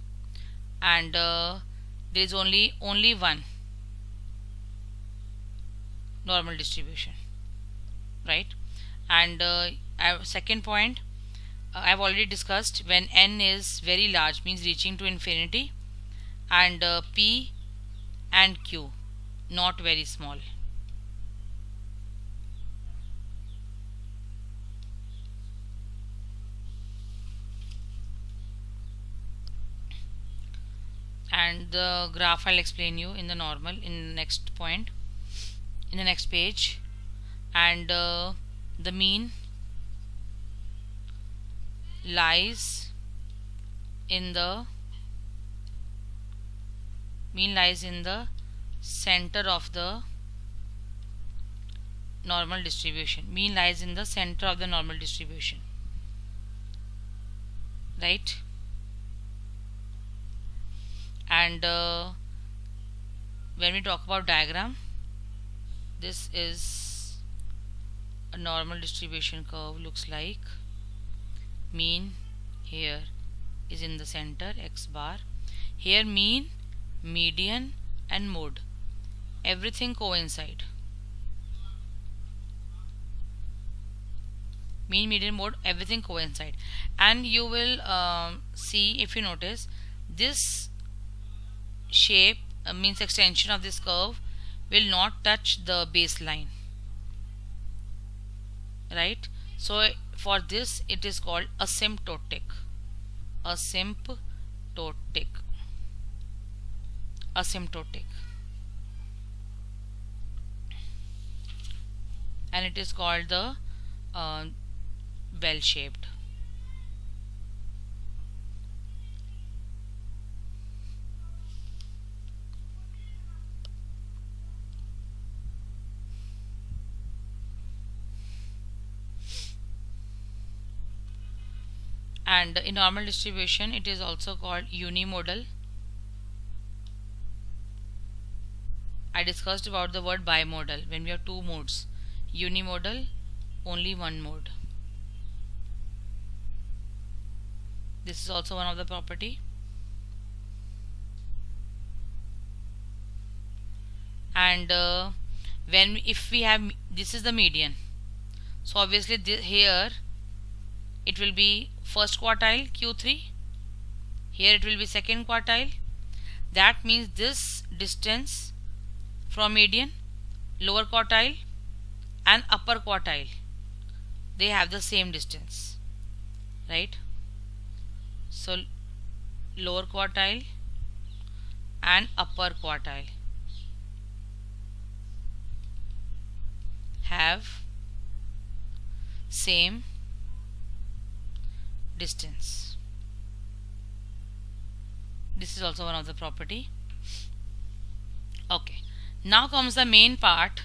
Speaker 1: And there is only one normal distribution, right? And second point, I've already discussed, when n is very large, means reaching to infinity, and p and q not very small. And the graph I'll explain you in the normal in the next point, in the next page. And the mean lies in the center of the normal distribution. Mean lies in the center of the normal distribution, right? And when we talk about diagram, this is a normal distribution curve, looks like. Mean here is in the center, x bar. Here mean, median and mode, everything coincide. Mean, median, mode, everything coincide. And you will see, if you notice, this shape means extension of this curve will not touch the baseline, right? So for this it is called asymptotic. And it is called the bell shaped. And in normal distribution it is also called unimodal. I discussed about the word bimodal when we have two modes. Unimodal, only one mode. This is also one of the property. And if we have, this is the median, so obviously here it will be first quartile Q3, here it will be second quartile, That means this distance from median, lower quartile and upper quartile, they have the same distance, right? So lower quartile and upper quartile have same distance. This is also one of the property. Okay, now comes the main part,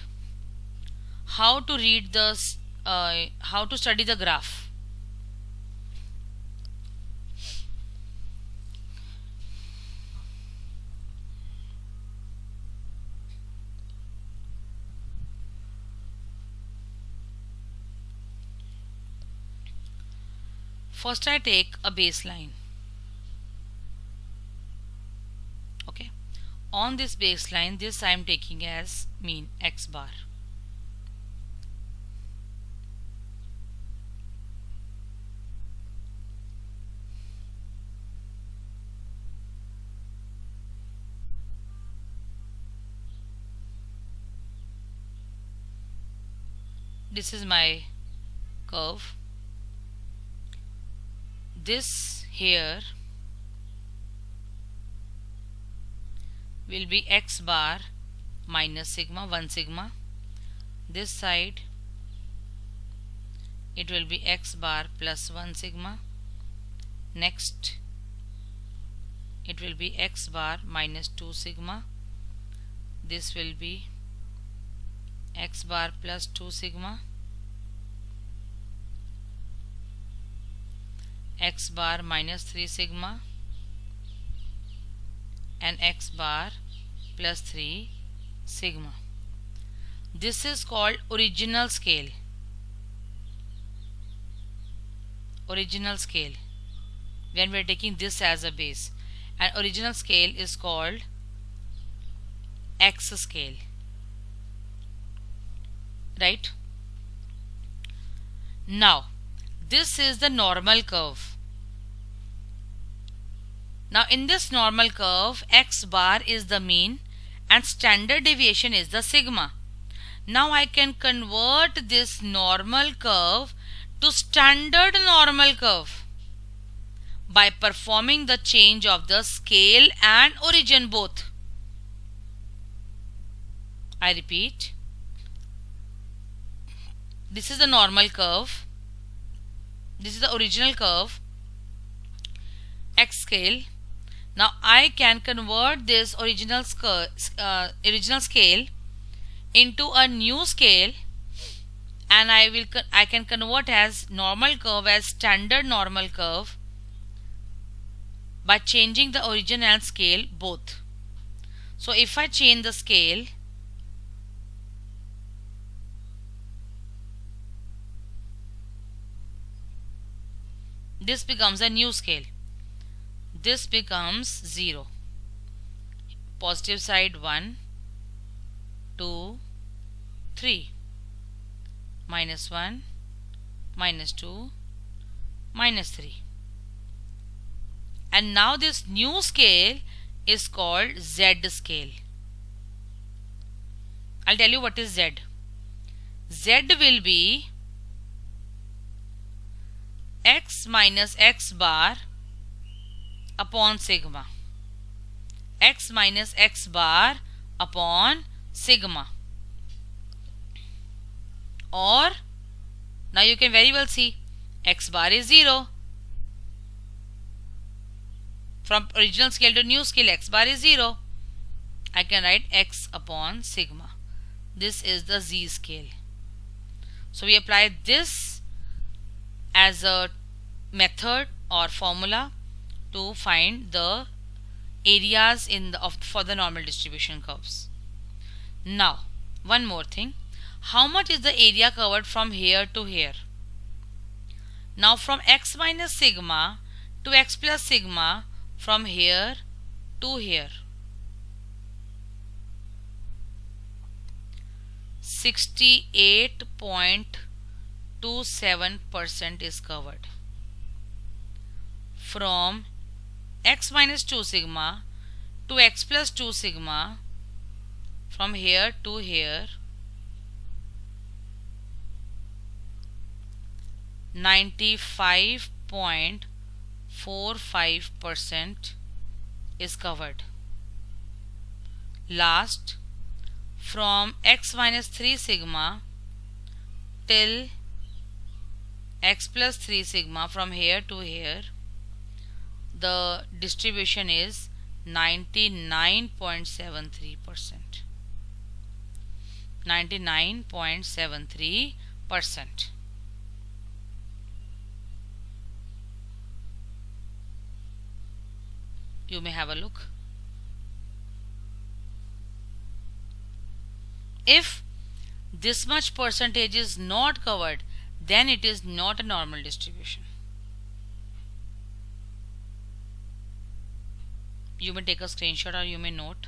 Speaker 1: how to read the how to study the graph. First I take a baseline. Okay, on this baseline, this I am taking as mean x bar. This is my curve. This here will be x bar minus sigma, 1 sigma. This side it will be x bar plus 1 sigma. Next it will be x bar minus 2 sigma. This will be x bar plus 2 sigma, x bar minus 3 sigma, and x bar plus 3 sigma. This is called original scale. Original scale, when we are taking this as a base, and original scale is called x scale, right? Now this is the normal curve. Now in this normal curve, x bar is the mean and standard deviation is the sigma. Now I can convert this normal curve to standard normal curve by performing the change of the scale and origin both. I repeat, this is the normal curve, this is the original curve, x scale. Now I can convert this original scale into a new scale, and I can convert as normal curve as standard normal curve by changing the origin and scale both. So if I change the scale, this becomes a new scale. This becomes 0. Positive side 1, 2, 3. Minus 1, minus 2, minus 3. And now this new scale is called Z scale. I'll tell you what is Z. Z will be x minus x bar upon sigma. X minus x bar upon sigma. Or now you can very well see x bar is 0. From original scale to new scale, x bar is 0. I can write x upon sigma. This is the Z scale. So we apply this as a method or formula to find the areas for the normal distribution curves. Now one more thing, how much is the area covered from here to here? Now from x minus sigma to x plus sigma, from here to here, 68.27% is covered. From x minus 2 sigma 2x plus 2 sigma from here to here, 95.45% is covered. Last, from x minus 3 sigma till x plus 3 sigma, from here to here, the distribution is 99.73%. 99.73%. You may have a look. If this much percentage is not covered, then it is not a normal distribution. You may take a screenshot or you may note.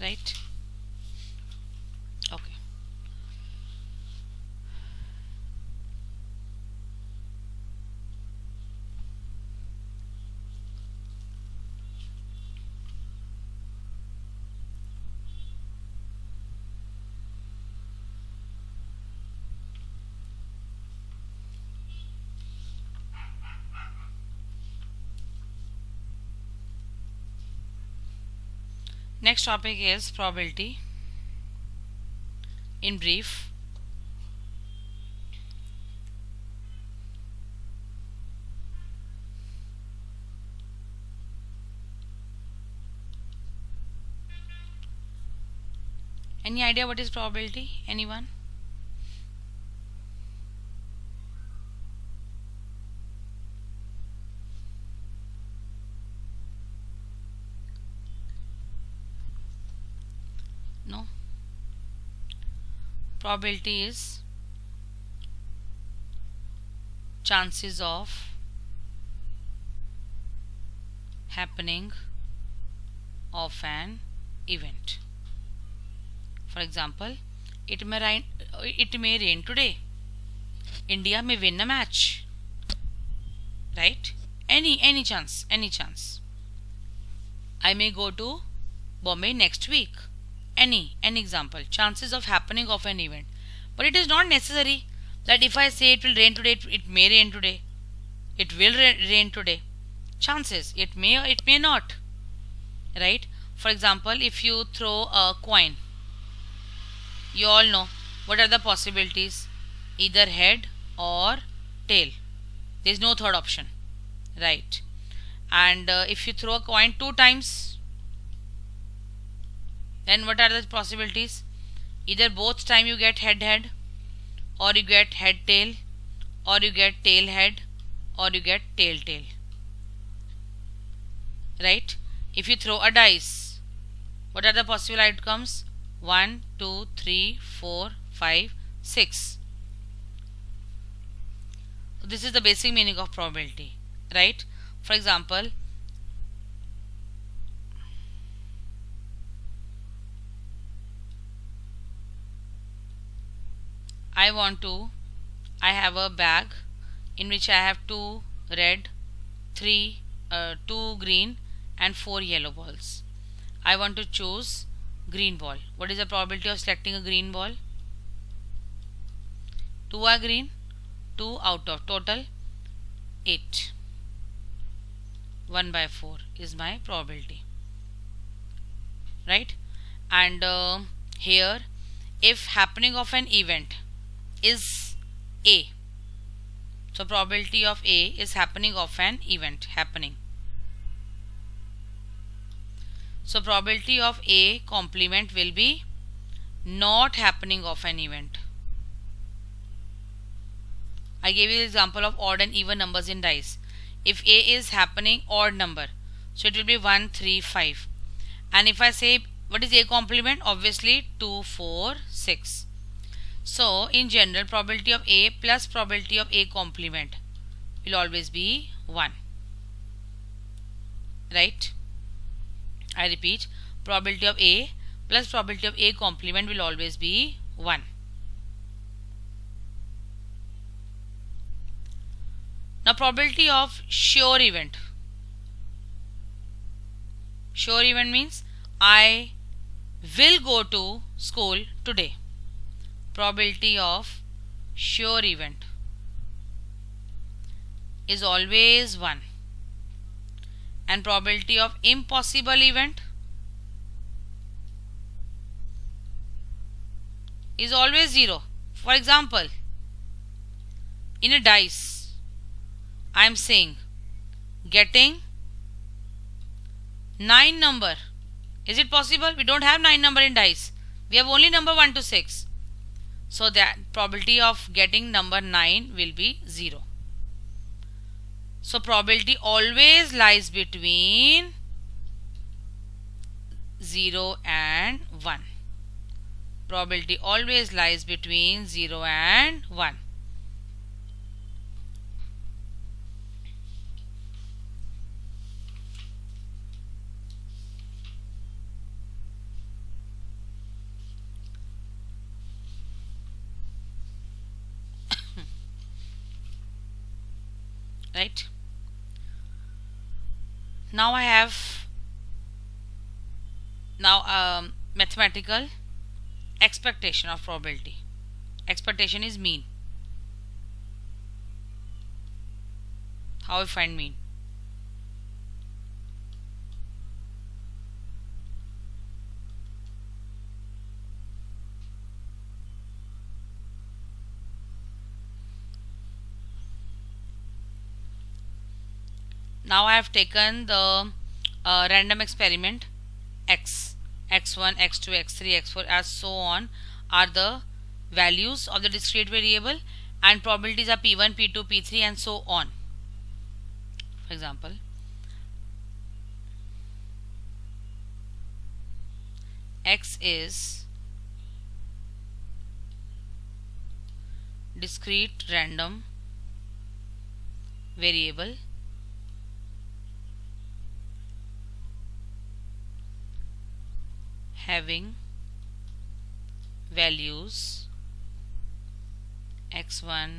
Speaker 1: Right? Okay. Next topic is probability. In brief, any idea what is probability? Anyone? No? Probability is chances of happening of an event. For example, it may rain today. India may win a match. Right? Any chance. I may go to Bombay next week. Any example. Chances of happening of an event. But it is not necessary that if I say it will rain today, it may rain today. It will rain today. Chances. It may or it may not. Right? For example, if you throw a coin, you all know what are the possibilities. Either head or tail. There is no third option. Right? And if you throw a coin 2 times, then what are the possibilities? Either both time you get head, or you get head tail, or you get tail head, or you get tail. Right? If you throw a dice, what are the possible outcomes? 1, 2, 3, 4, 5, 6. So this is the basic meaning of probability. Right? For example, I have a bag in which I have 2 red, 2 green and 4 yellow balls. I want to choose green ball. What is the probability of selecting a green ball? 2 are green, 2 out of total 8. 1 by 4 is my probability. Right? And here, if happening of an event is A, so probability of A is happening of an event happening. So probability of A complement will be not happening of an event. I gave you the example of odd and even numbers in dice. If A is happening odd number, so it will be 1, 3, 5. And if I say what is A complement, obviously 2, 4, 6. So in general, probability of A plus probability of A complement will always be 1. Right? I repeat, probability of A plus probability of A complement will always be 1. Now probability of sure event. Sure event means I will go to school today. Probability of sure event is always 1. And probability of impossible event is always 0. For example, in a dice, I am saying getting 9 number. Is it possible? We don't have 9 number in dice. We have only number 1 to 6. So that probability of getting number 9 will be 0. So probability always lies between 0 and 1. Probability always lies between 0 and 1. Right? Now I have mathematical expectation of probability. Expectation is mean. How we find mean? Now I have taken the random experiment x, x1, x2, x3, x4 as so on are the values of the discrete variable, and probabilities are p1, p2, p3 and so on. For example, x is discrete random variable having values x1,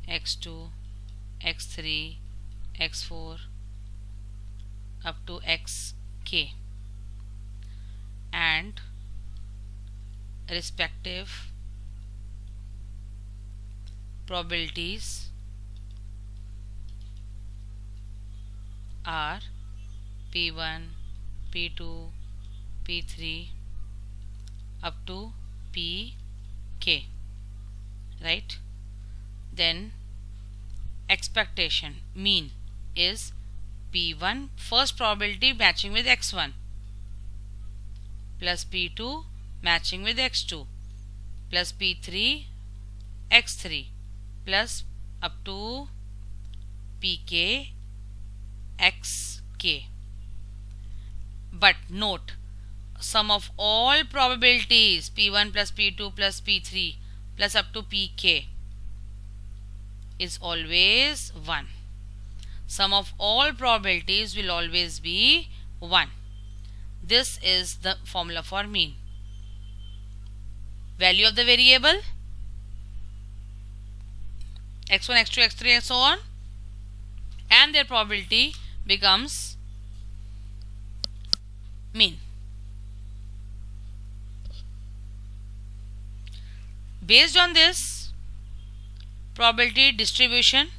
Speaker 1: x2, x3, x4 up to xk, and respective probabilities are p1, p2, p3 up to pk, right? Then expectation mean is p1 first probability matching with x1 plus p2 matching with x2 plus p3 x3 plus up to pk xk. But note, sum of all probabilities p1 plus p2 plus p3 plus up to pk is always 1. Sum of all probabilities will always be 1. This is the formula for mean. Value of the variable x1, x2, x3 and so on, and their probability becomes mean. Based on this probability distribution,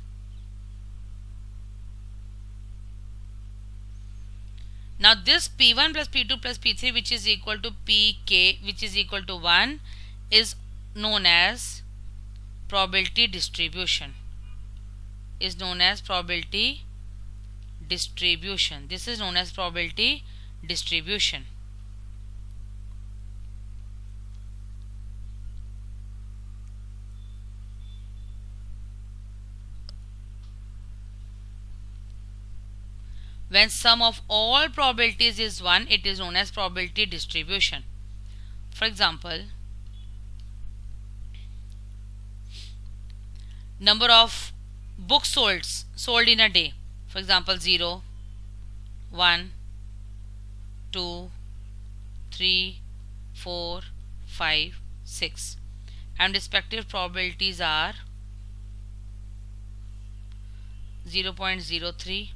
Speaker 1: now this p1 plus p2 plus p3 which is equal to pk which is equal to 1 is known as probability distribution. Is known as probability distribution. This is known as probability distribution. When sum of all probabilities is 1, it is known as probability distribution. For example, number of books sold in a day. For example, 0, 1, 2, 3, 4, 5, 6. And respective probabilities are 0.03,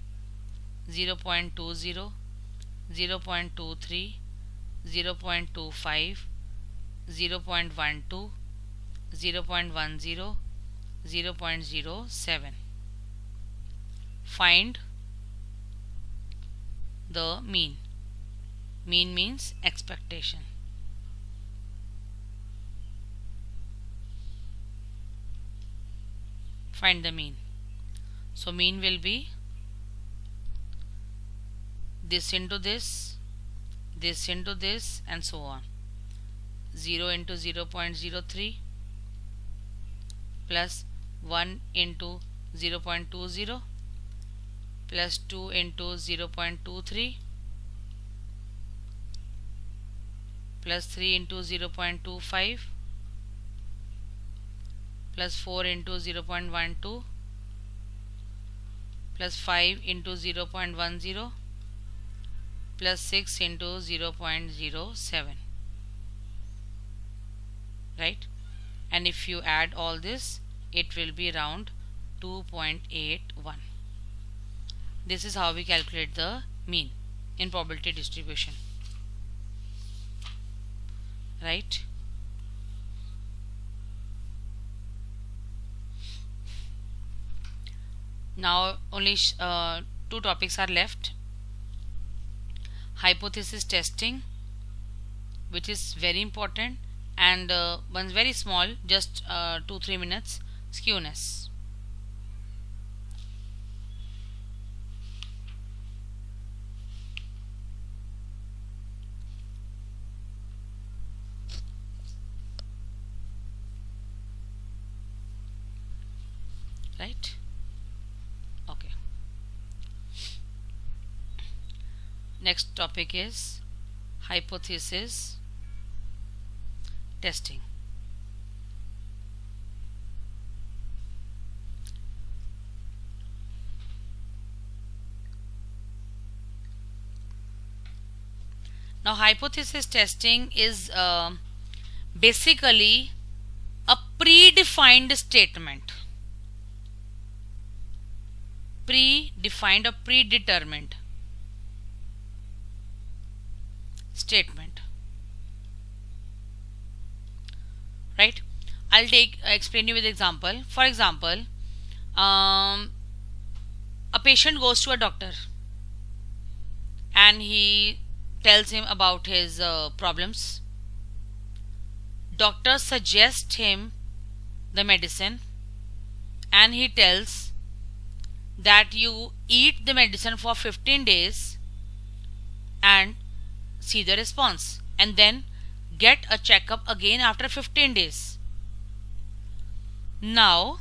Speaker 1: 0.20, 0.23, 0.25, 0.12, 0.10, 0.07. Find the mean. Mean means expectation. Find the mean. So mean will be this into this into this, and so on. 0 into 0.03 plus 1 into 0.20 plus 2 into 0.23 plus 3 into 0.25 plus 4 into 0.12 plus 5 into 0.10 plus 6 into 0.07, right? And if you add all this, it will be around 2.81. This is how we calculate the mean in probability distribution, right? Now only 2 topics are left. Hypothesis testing, which is very important, and one's very small, just 2-3 minutes. Skewness. Right? Okay. Next topic is hypothesis testing. Now hypothesis testing is basically a predefined statement. Predefined or predetermined statement, right? I'll explain you with example. For example, a patient goes to a doctor and he tells him about his problems. Doctor suggests him the medicine and he tells that you eat the medicine for 15 days and see the response, and then get a checkup again after 15 days. Now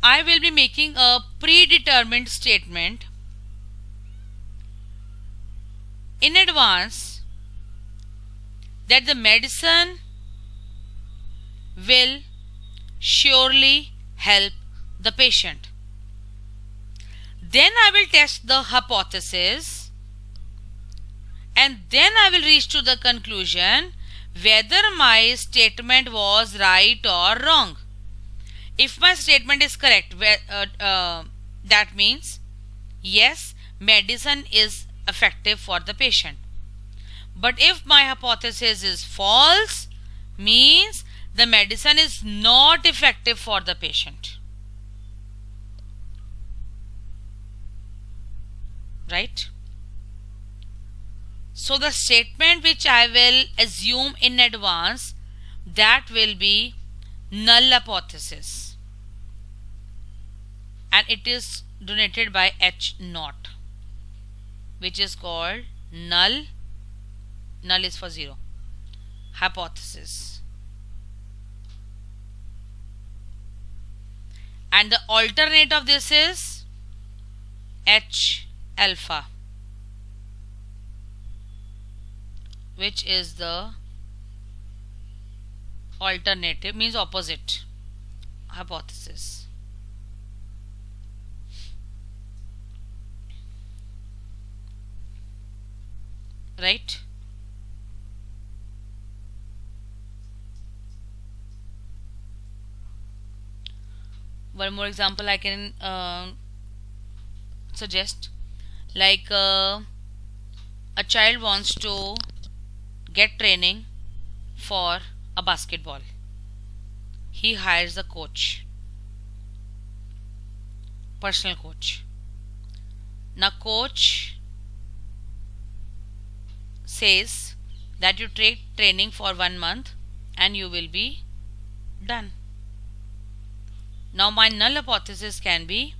Speaker 1: I will be making a predetermined statement in advance that the medicine will surely help the patient. Then I will test the hypothesis, and then I will reach to the conclusion whether my statement was right or wrong. If my statement is correct, that means yes, medicine is effective for the patient. But if my hypothesis is false, means the medicine is not effective for the patient. Right? So the statement which I will assume in advance, that will be null hypothesis, and it is denoted by H0, which is called null. Null is for 0. Hypothesis. And the alternate of this is H alpha, which is the alternative, means opposite hypothesis. Right? One more example I can suggest, like a child wants to get training for a basketball. He hires a coach, personal coach. Now coach says that you take training for 1 month and you will be done. Now my null hypothesis can be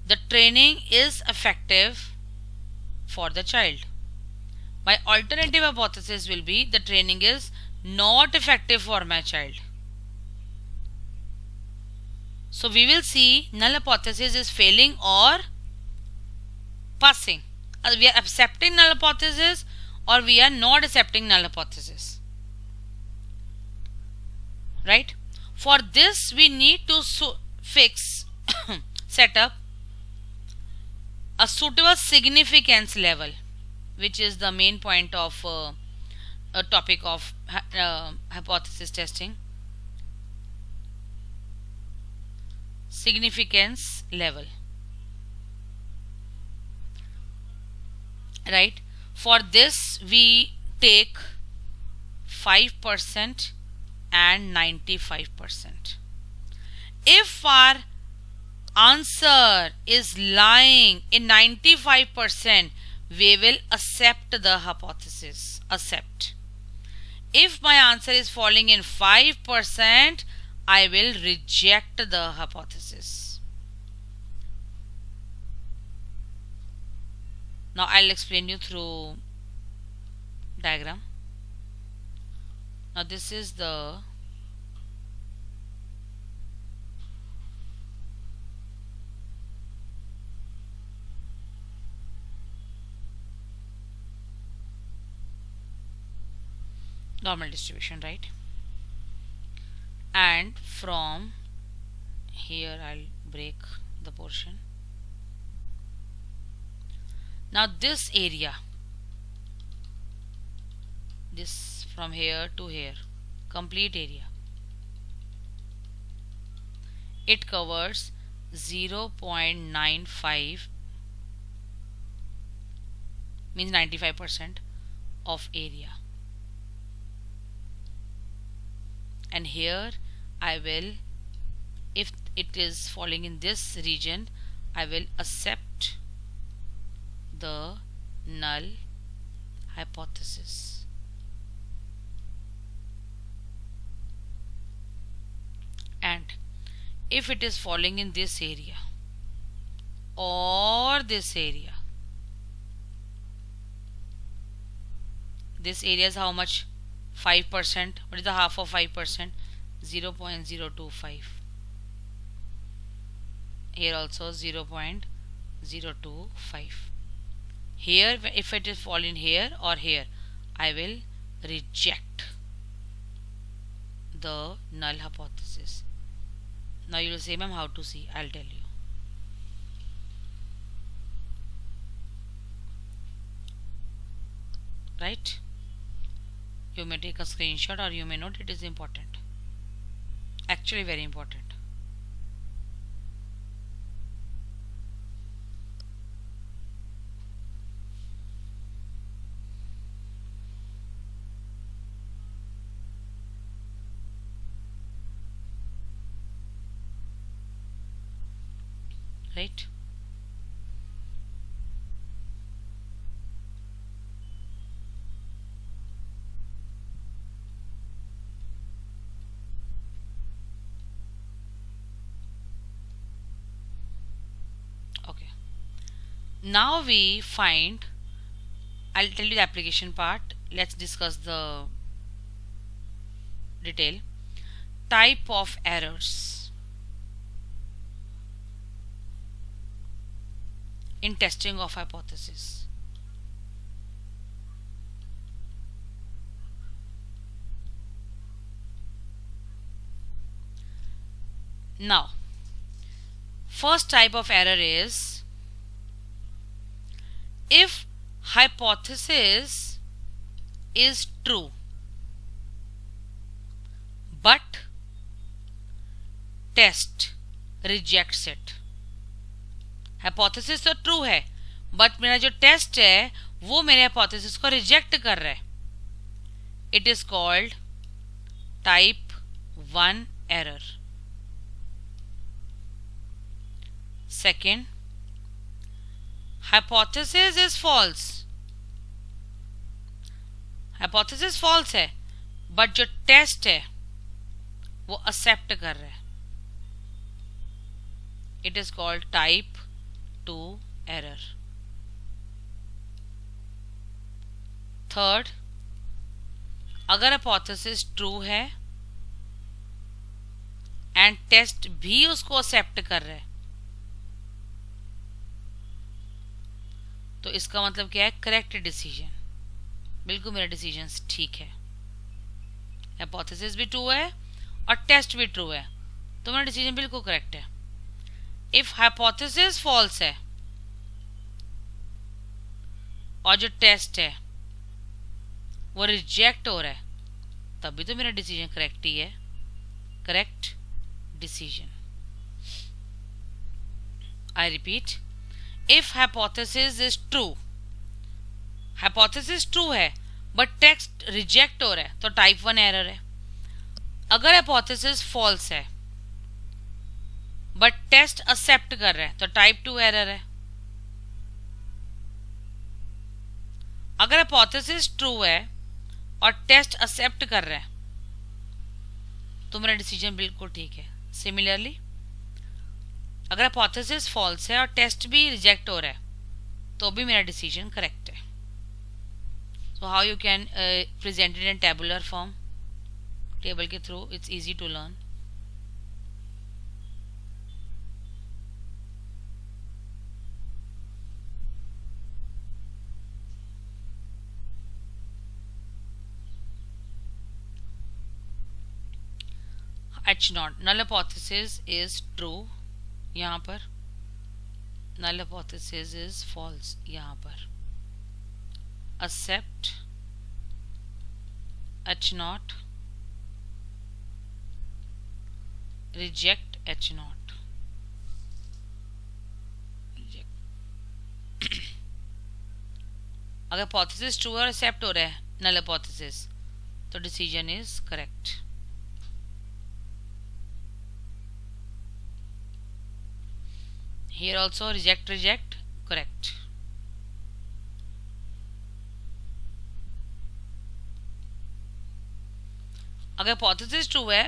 Speaker 1: the training is effective for the child. My alternative hypothesis will be the training is not effective for my child. So we will see null hypothesis is failing or passing. We are accepting null hypothesis or we are not accepting null hypothesis. Right? For this we need to fix set up a suitable significance level, which is the main point of a topic of hypothesis testing. Significance level. Right? For this we take 5% and 95%. If our answer is lying in 95%, we will accept the hypothesis. Accept. If my answer is falling in 5%, I will reject the hypothesis. Now I'll explain you through diagram. Now this is the normal distribution, right? And from here I'll break the portion. Now this area, this from here to here, complete area, it covers 0.95, means 95% of area. And here I will, if it is falling in this region, I will accept the null hypothesis. And if it is falling in this area or this area, this area is how much? 5%. What is the half of 5%? 0.025. Here also 0.025. Here, if it is falling here or here, I will reject the null hypothesis. Now you will say, ma'am, how to see? I'll tell you. Right? You may take a screenshot or you may not. It is important. Actually very important. Right? Okay. Now we find, I'll tell you the application part. Let's discuss the detail. Type of errors. in testing of hypothesis. Now, first type of error is if hypothesis is true but test rejects it. Hypothesis तो true है but मेरा जो test है वो मेरे hypothesis को reject कर रहा है. It is called type 1 error. Second, hypothesis is false. Hypothesis false है बट जो टेस्ट है वो एक्सेप्ट कर रहा है. It is called type 2 error. Third, अगर हाइपोथेसिस ट्रू है एंड टेस्ट भी उसको एक्सेप्ट कर रहा है तो इसका मतलब क्या है? Correct decision. बिल्कुल मेरा डिसीजन ठीक है. हाइपोथेसिस भी ट्रू है और टेस्ट भी ट्रू है तो मेरा डिसीजन बिल्कुल करेक्ट है. इफ हाइपोथेसिस फॉल्स है और जो टेस्ट है वो रिजेक्ट हो रहा है तभी तो मेरा डिसीजन करेक्ट ही है. Correct decision. I repeat, if hypothesis is true, hypothesis true है बट टेस्ट रिजेक्ट हो रहा है तो टाइप 1 एरर है. अगर हाइपोथेसिस फॉल्स है बट टेस्ट एक्सेप्ट कर रहा है तो टाइप 2 एरर है. अगर हाइपोथेसिस ट्रू है और टेस्ट एक्सेप्ट कर रहा है तो मेरा डिसीजन बिल्कुल ठीक है. सिमिलरली, अगर हाइपोथेसिस फॉल्स है और टेस्ट भी रिजेक्ट हो रहा है तो भी मेरा डिसीजन करेक्ट है. So how you can present it in tabular form? Table के through it's easy to learn. H naught, null hypothesis is true यहाँ पर, null hypothesis is false यहाँ पर. accept H not, reject H not. अगर hypothesis true और accept हो रहा है null hypothesis तो decision is correct. Here also reject correct. अगर hypothesis true है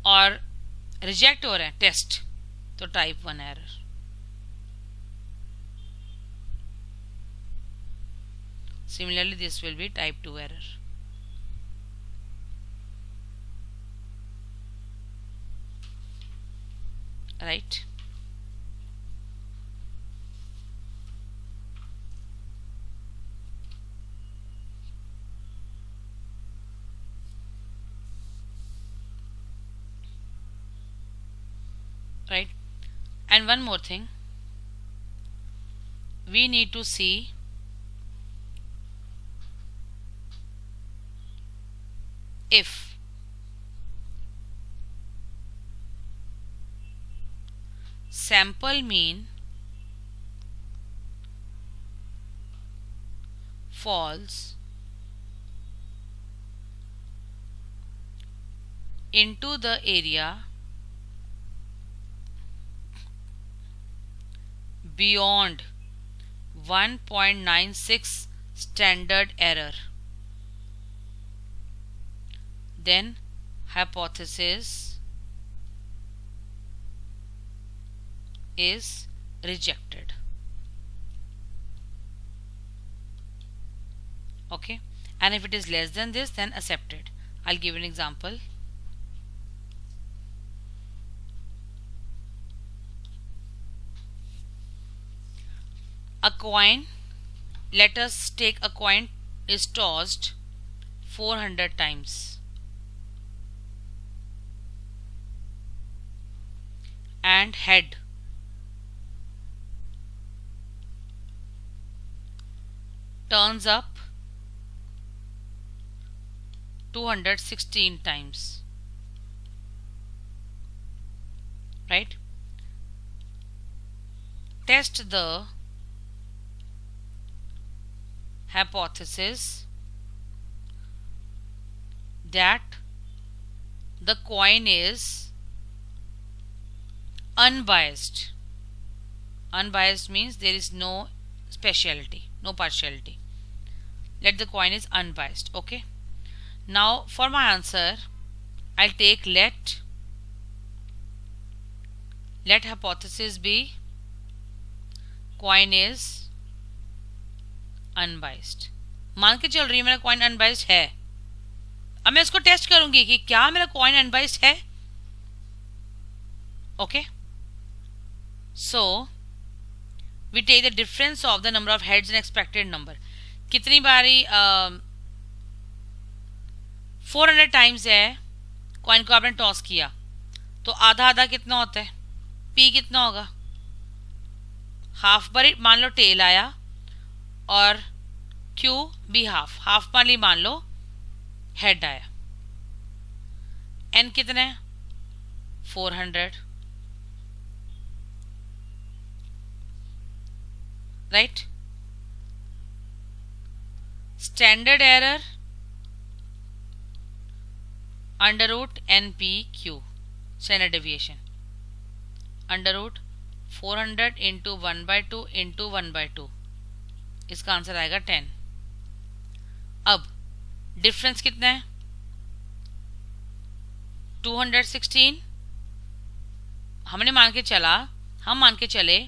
Speaker 1: और रिजेक्ट हो रहा है टेस्ट तो type 1 error. Similarly, this will be type 2 error. Right? Right? And one more thing, we need to see if sample mean falls into the area beyond 1.96 standard error, then hypothesis is rejected. Okay, and if it is less than this, then accepted. I'll give an example. A coin, let us take a coin, is tossed 400 times. And head turns up 216 times. Right? Test the hypothesis that the coin is unbiased. Unbiased means there is no speciality, no partiality. Let the coin is unbiased. Okay. Now for my answer, I'll take let hypothesis be coin is unbiased. मान के चल रही है मेरा coin unbiased है. अब मैं इसको टेस्ट करूंगी कि क्या मेरा कॉइन अनबाइस्ड है. Okay. So we take the difference of the number of heads and expected number. कितनी बारी 400 टाइम्स है कॉइन को आपने टॉस किया, तो आधा आधा कितना होता है, पी कितना होगा. हाफ बारी मान लो टेल आया और क्यू भी हाफ वाली मान लो हेड आया. एन कितना है 400. Right. Standard error under root n p q, standard deviation under root 400 into 1/2 into 1/2. इसका आंसर आएगा 10. अब डिफरेंस कितना है 216. हम मान के चले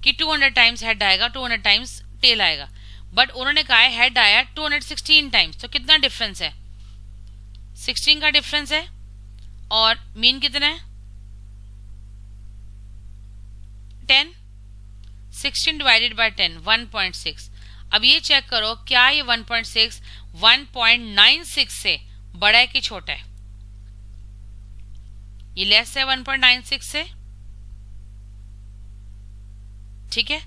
Speaker 1: कि 200 टाइम्स हेड आएगा, 200 टाइम्स टेल आएगा, बट उन्होंने कहा है हेड आया 216 टाइम्स. तो कितना डिफरेंस है 16 का डिफरेंस है. और मीन कितना है 10. 16 डिवाइडेड बाय 10 1.6. अब ये चेक करो क्या ये 1.6 1.96 से बड़ा है कि छोटा है. ये लेस है 1.96 से. ठीक है.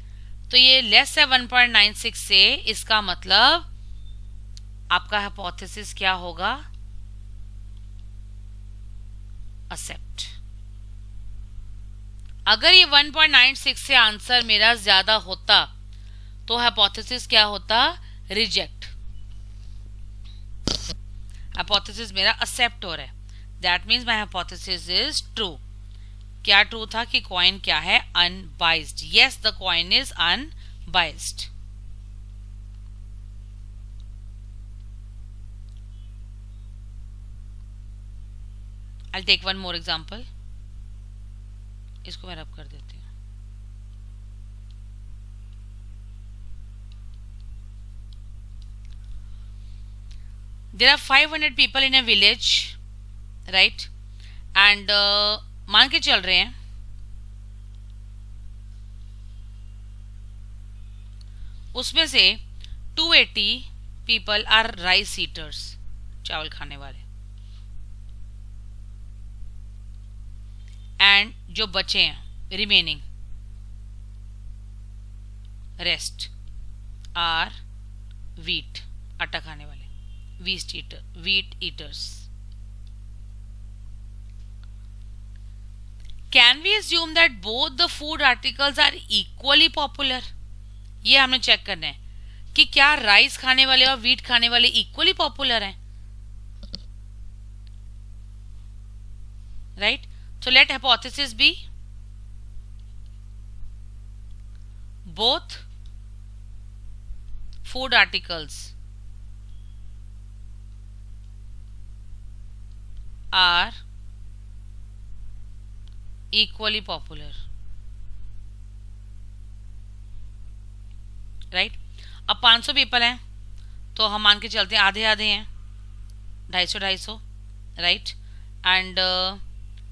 Speaker 1: तो ये लेस है 1.96 से. इसका मतलब आपका हाइपोथेसिस क्या होगा, एक्सेप्ट. अगर ये 1.96 से आंसर मेरा ज्यादा होता तो हाइपोथेसिस क्या होता, रिजेक्ट. हाइपोथेसिस मेरा एक्सेप्ट हो रहा है. That means my hypothesis is true. क्या ट्रू था कि कॉइन क्या है, unbiased. Yes, the coin is unbiased. I'll take one more example. इसको मैं रब कर देती हूँ. There are 500 people in a village, right? And मान के चल रहे हैं उसमें से 280 people are rice eaters, चावल खाने वाले. एंड जो बचे हैं रिमेनिंग रेस्ट आर वीट, आटा खाने वाले, wheat eaters. Can we assume that both the food articles are equally popular. ये हमें चेक करना है कि क्या राइस खाने वाले और वीट खाने वाले इक्वली पॉपुलर हैं. Right. So let hypothesis be both food articles are equally popular. Right? अब 500 पीपल हैं तो हम मान के चलते हैं आधे आधे हैं, 250-250. राइट. एंड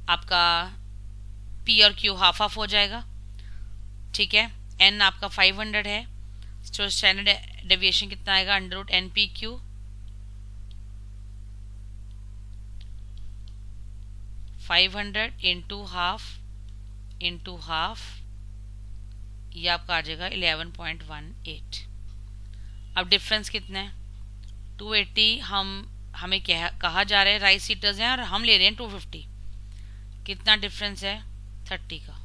Speaker 1: आपका पी और क्यू हाफ हाफ हो जाएगा. ठीक है. n आपका 500 है, तो स्टैंडर्ड डेविएशन कितना आएगा, under root n p q 500 into half, ये आपका आ जाएगा 11.18। अब डिफरेंस कितना है, 280 हमें कहा जा रहा है राइस हीटर्स हैं और हम ले रहे हैं 250, कितना डिफरेंस है 30 का।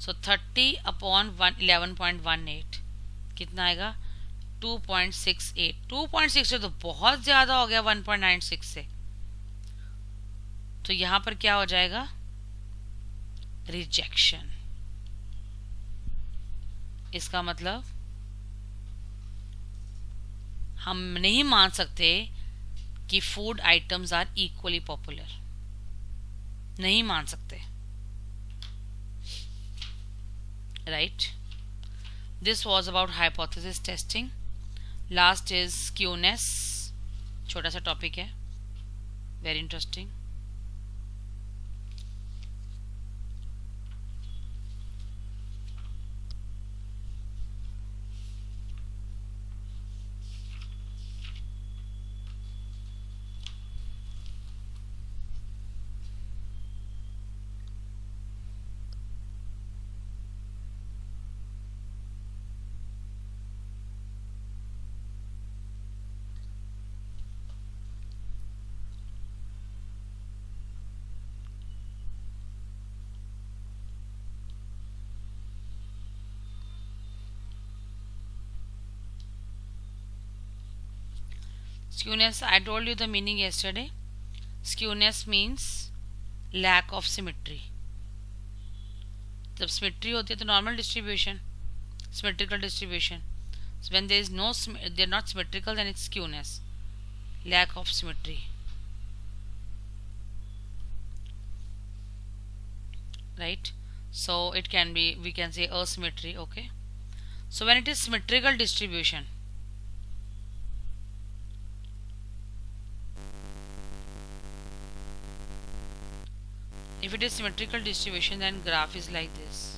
Speaker 1: सो 30 अपॉन 11.18 कितना आएगा 2.68। 2.68 तो बहुत ज़्यादा हो गया 1.96 से, तो यहाँ पर क्या हो जाएगा, रिजेक्शन। इसका मतलब हम नहीं मान सकते कि food items are equally popular, नहीं मान सकते, right. This was about hypothesis testing. Last is skewness, छोटा सा टॉपिक है, very interesting. Skewness, I told you the meaning yesterday. Skewness means lack of symmetry. जब symmetry होती है तो normal distribution, symmetrical distribution. So when there is no, they are not symmetrical, then it's skewness, lack of symmetry. Right? So it can be, we can say asymmetry. Okay. So when it is symmetrical distribution, if it is symmetrical distribution, then graph is like this.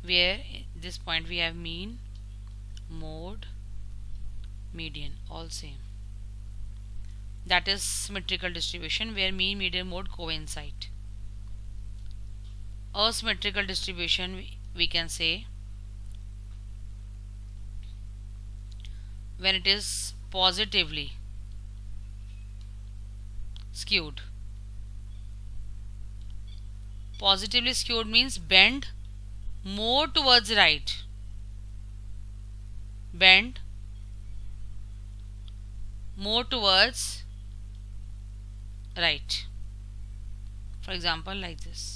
Speaker 1: Where at this point we have mean, mode, median, all same. That is symmetrical distribution where mean, median, mode coincide. Asymmetrical distribution, we can say when it is positively skewed. Positively skewed means bend more towards right, bend more towards right. For example, like this.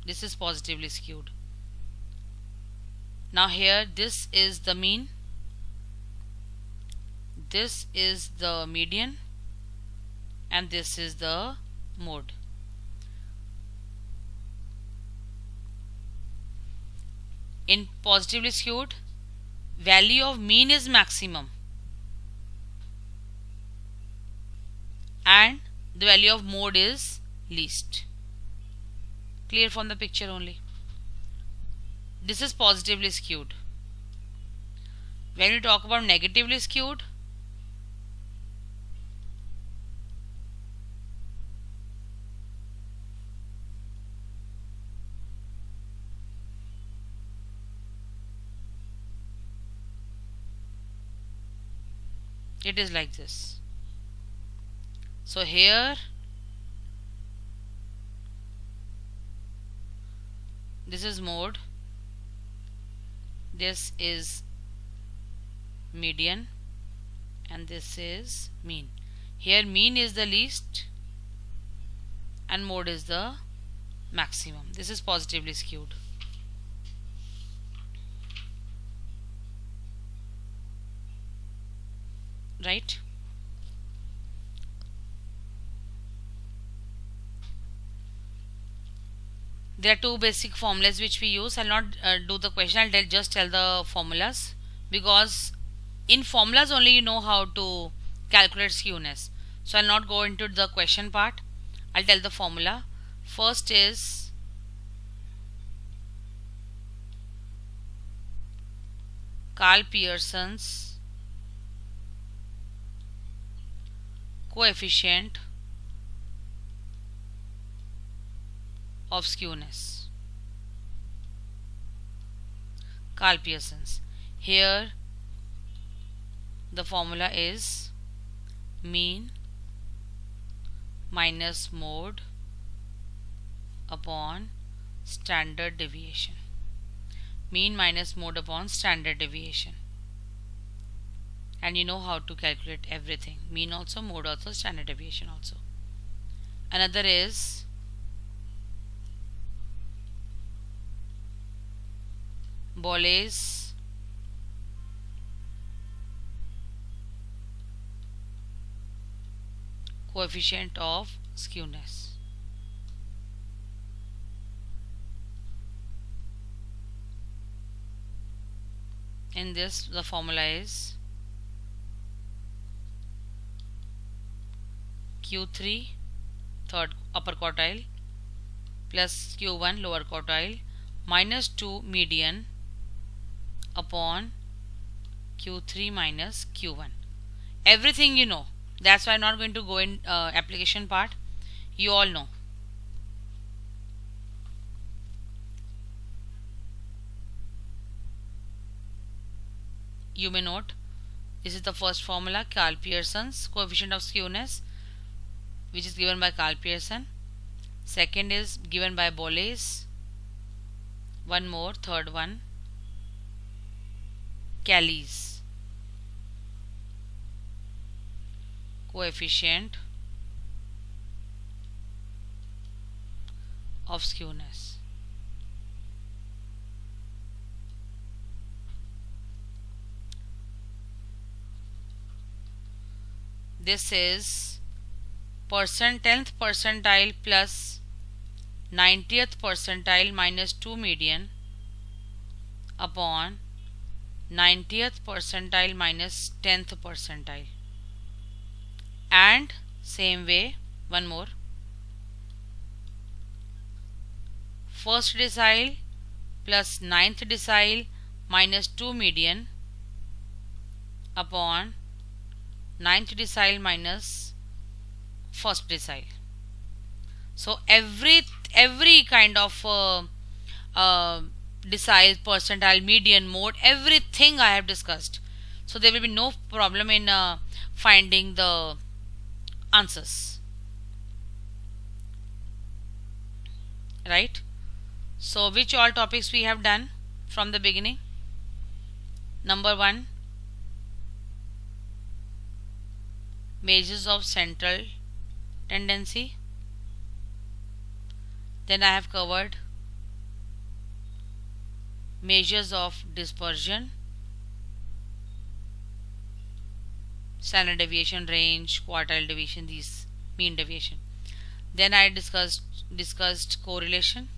Speaker 1: This is positively skewed. Now here this is the mean, this is the median, and this is the mode. In positively skewed, value of mean is maximum and the value of mode is least. Clear from the picture only. This is positively skewed. When we talk about negatively skewed, it is like this. So here this is mode, this is median, and this is mean. Here mean is the least and mode is the maximum. This is positively skewed. Right? There are two basic formulas which we use. I'll not do the question, I'll just tell the formulas, because in formulas only you know how to calculate skewness. So I'll not go into the question part. I'll tell the formula. First is Karl Pearson's coefficient of skewness. Karl Pearson's. Here the formula is mean minus mode upon standard deviation. Mean minus mode upon standard deviation. And you know how to calculate everything. Mean also, mode also, standard deviation also. Another is Bolle's coefficient of skewness. In this, the formula is Q3 third upper quartile plus Q1 lower quartile minus 2 median upon Q3 minus Q1. Everything you know. That's why I'm not going to go in application part. You all know. You may note, this is the first formula, Karl Pearson's coefficient of skewness, which is given by Karl Pearson. Second is given by Bolle's. One more, third one, Cayley's coefficient of skewness. This is 10th percentile plus 90th percentile minus 2 median upon 90th percentile minus 10th percentile. And same way, one more, first decile plus 9th decile minus 2 median upon 9th decile minus first decile. So every kind of decile, percentile, median, mode, everything I have discussed. So there will be no problem in finding the answers, right? So which all topics we have done from the beginning? Number 1, measures of central tendency. Then I have covered measures of dispersion, standard deviation, range, quartile deviation, these mean deviation. Then I discussed correlation.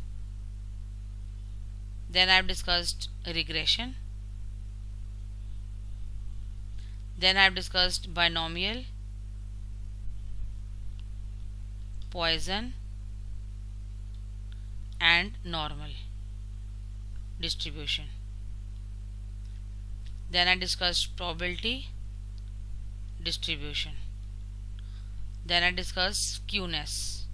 Speaker 1: Then I have discussed regression. Then I have discussed binomial, Poisson and normal distribution. Then I discussed probability distribution. Then I discussed skewness.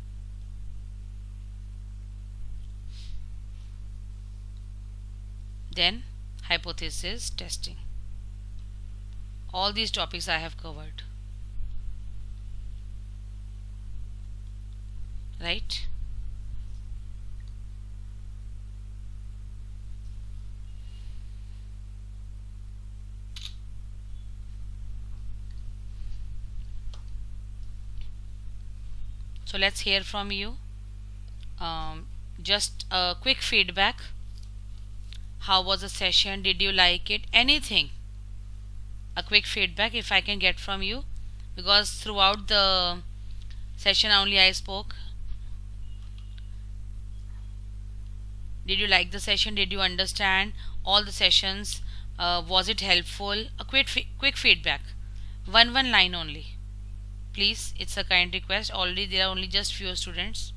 Speaker 1: Then hypothesis testing. All these topics I have covered, right? So let's hear from you. Just a quick feedback. How was the session? Did you like it? Anything. A quick feedback if I can get from you, because throughout the session only I spoke. Did you like the session? Did you understand all the sessions? Was it helpful? A quick feedback. One line only. Please, it's a kind request. Already there are only just few students.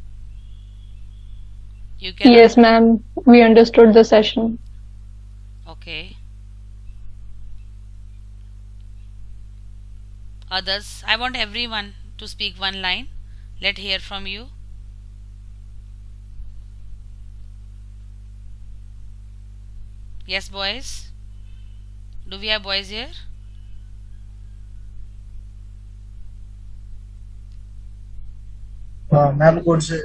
Speaker 1: You can.
Speaker 4: Yes, ma'am. We understood the session.
Speaker 1: Okay. Others, I want everyone to speak one line. Let's hear from you. Yes, boys. Do we have boys here?
Speaker 2: Ma'am code से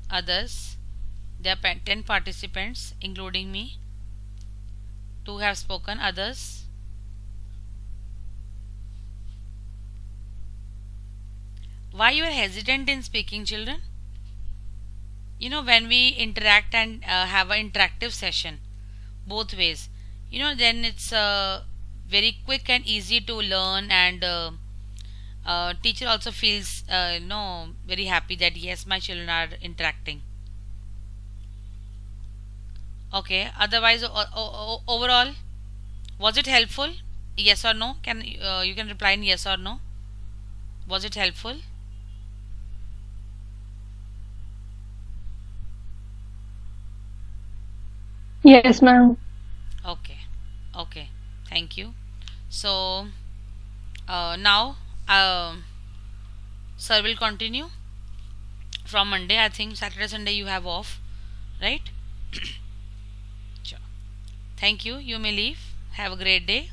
Speaker 1: Others, there are 10 participants, including me. 2 have spoken. Others, why you are hesitant in speaking, children? You know, when we interact and have an interactive session, both ways, you know, then it's very quick and easy to learn, and teacher also feels very happy that yes, my children are interacting. Okay, otherwise overall, was it helpful? Yes or no? Can you can reply in yes or no? Was it helpful?
Speaker 4: Yes, ma'am.
Speaker 1: Okay, okay, thank you. So now sir will continue from Monday. I think Saturday Sunday you have off, right? Sure. Thank you. You may leave. Have a great day.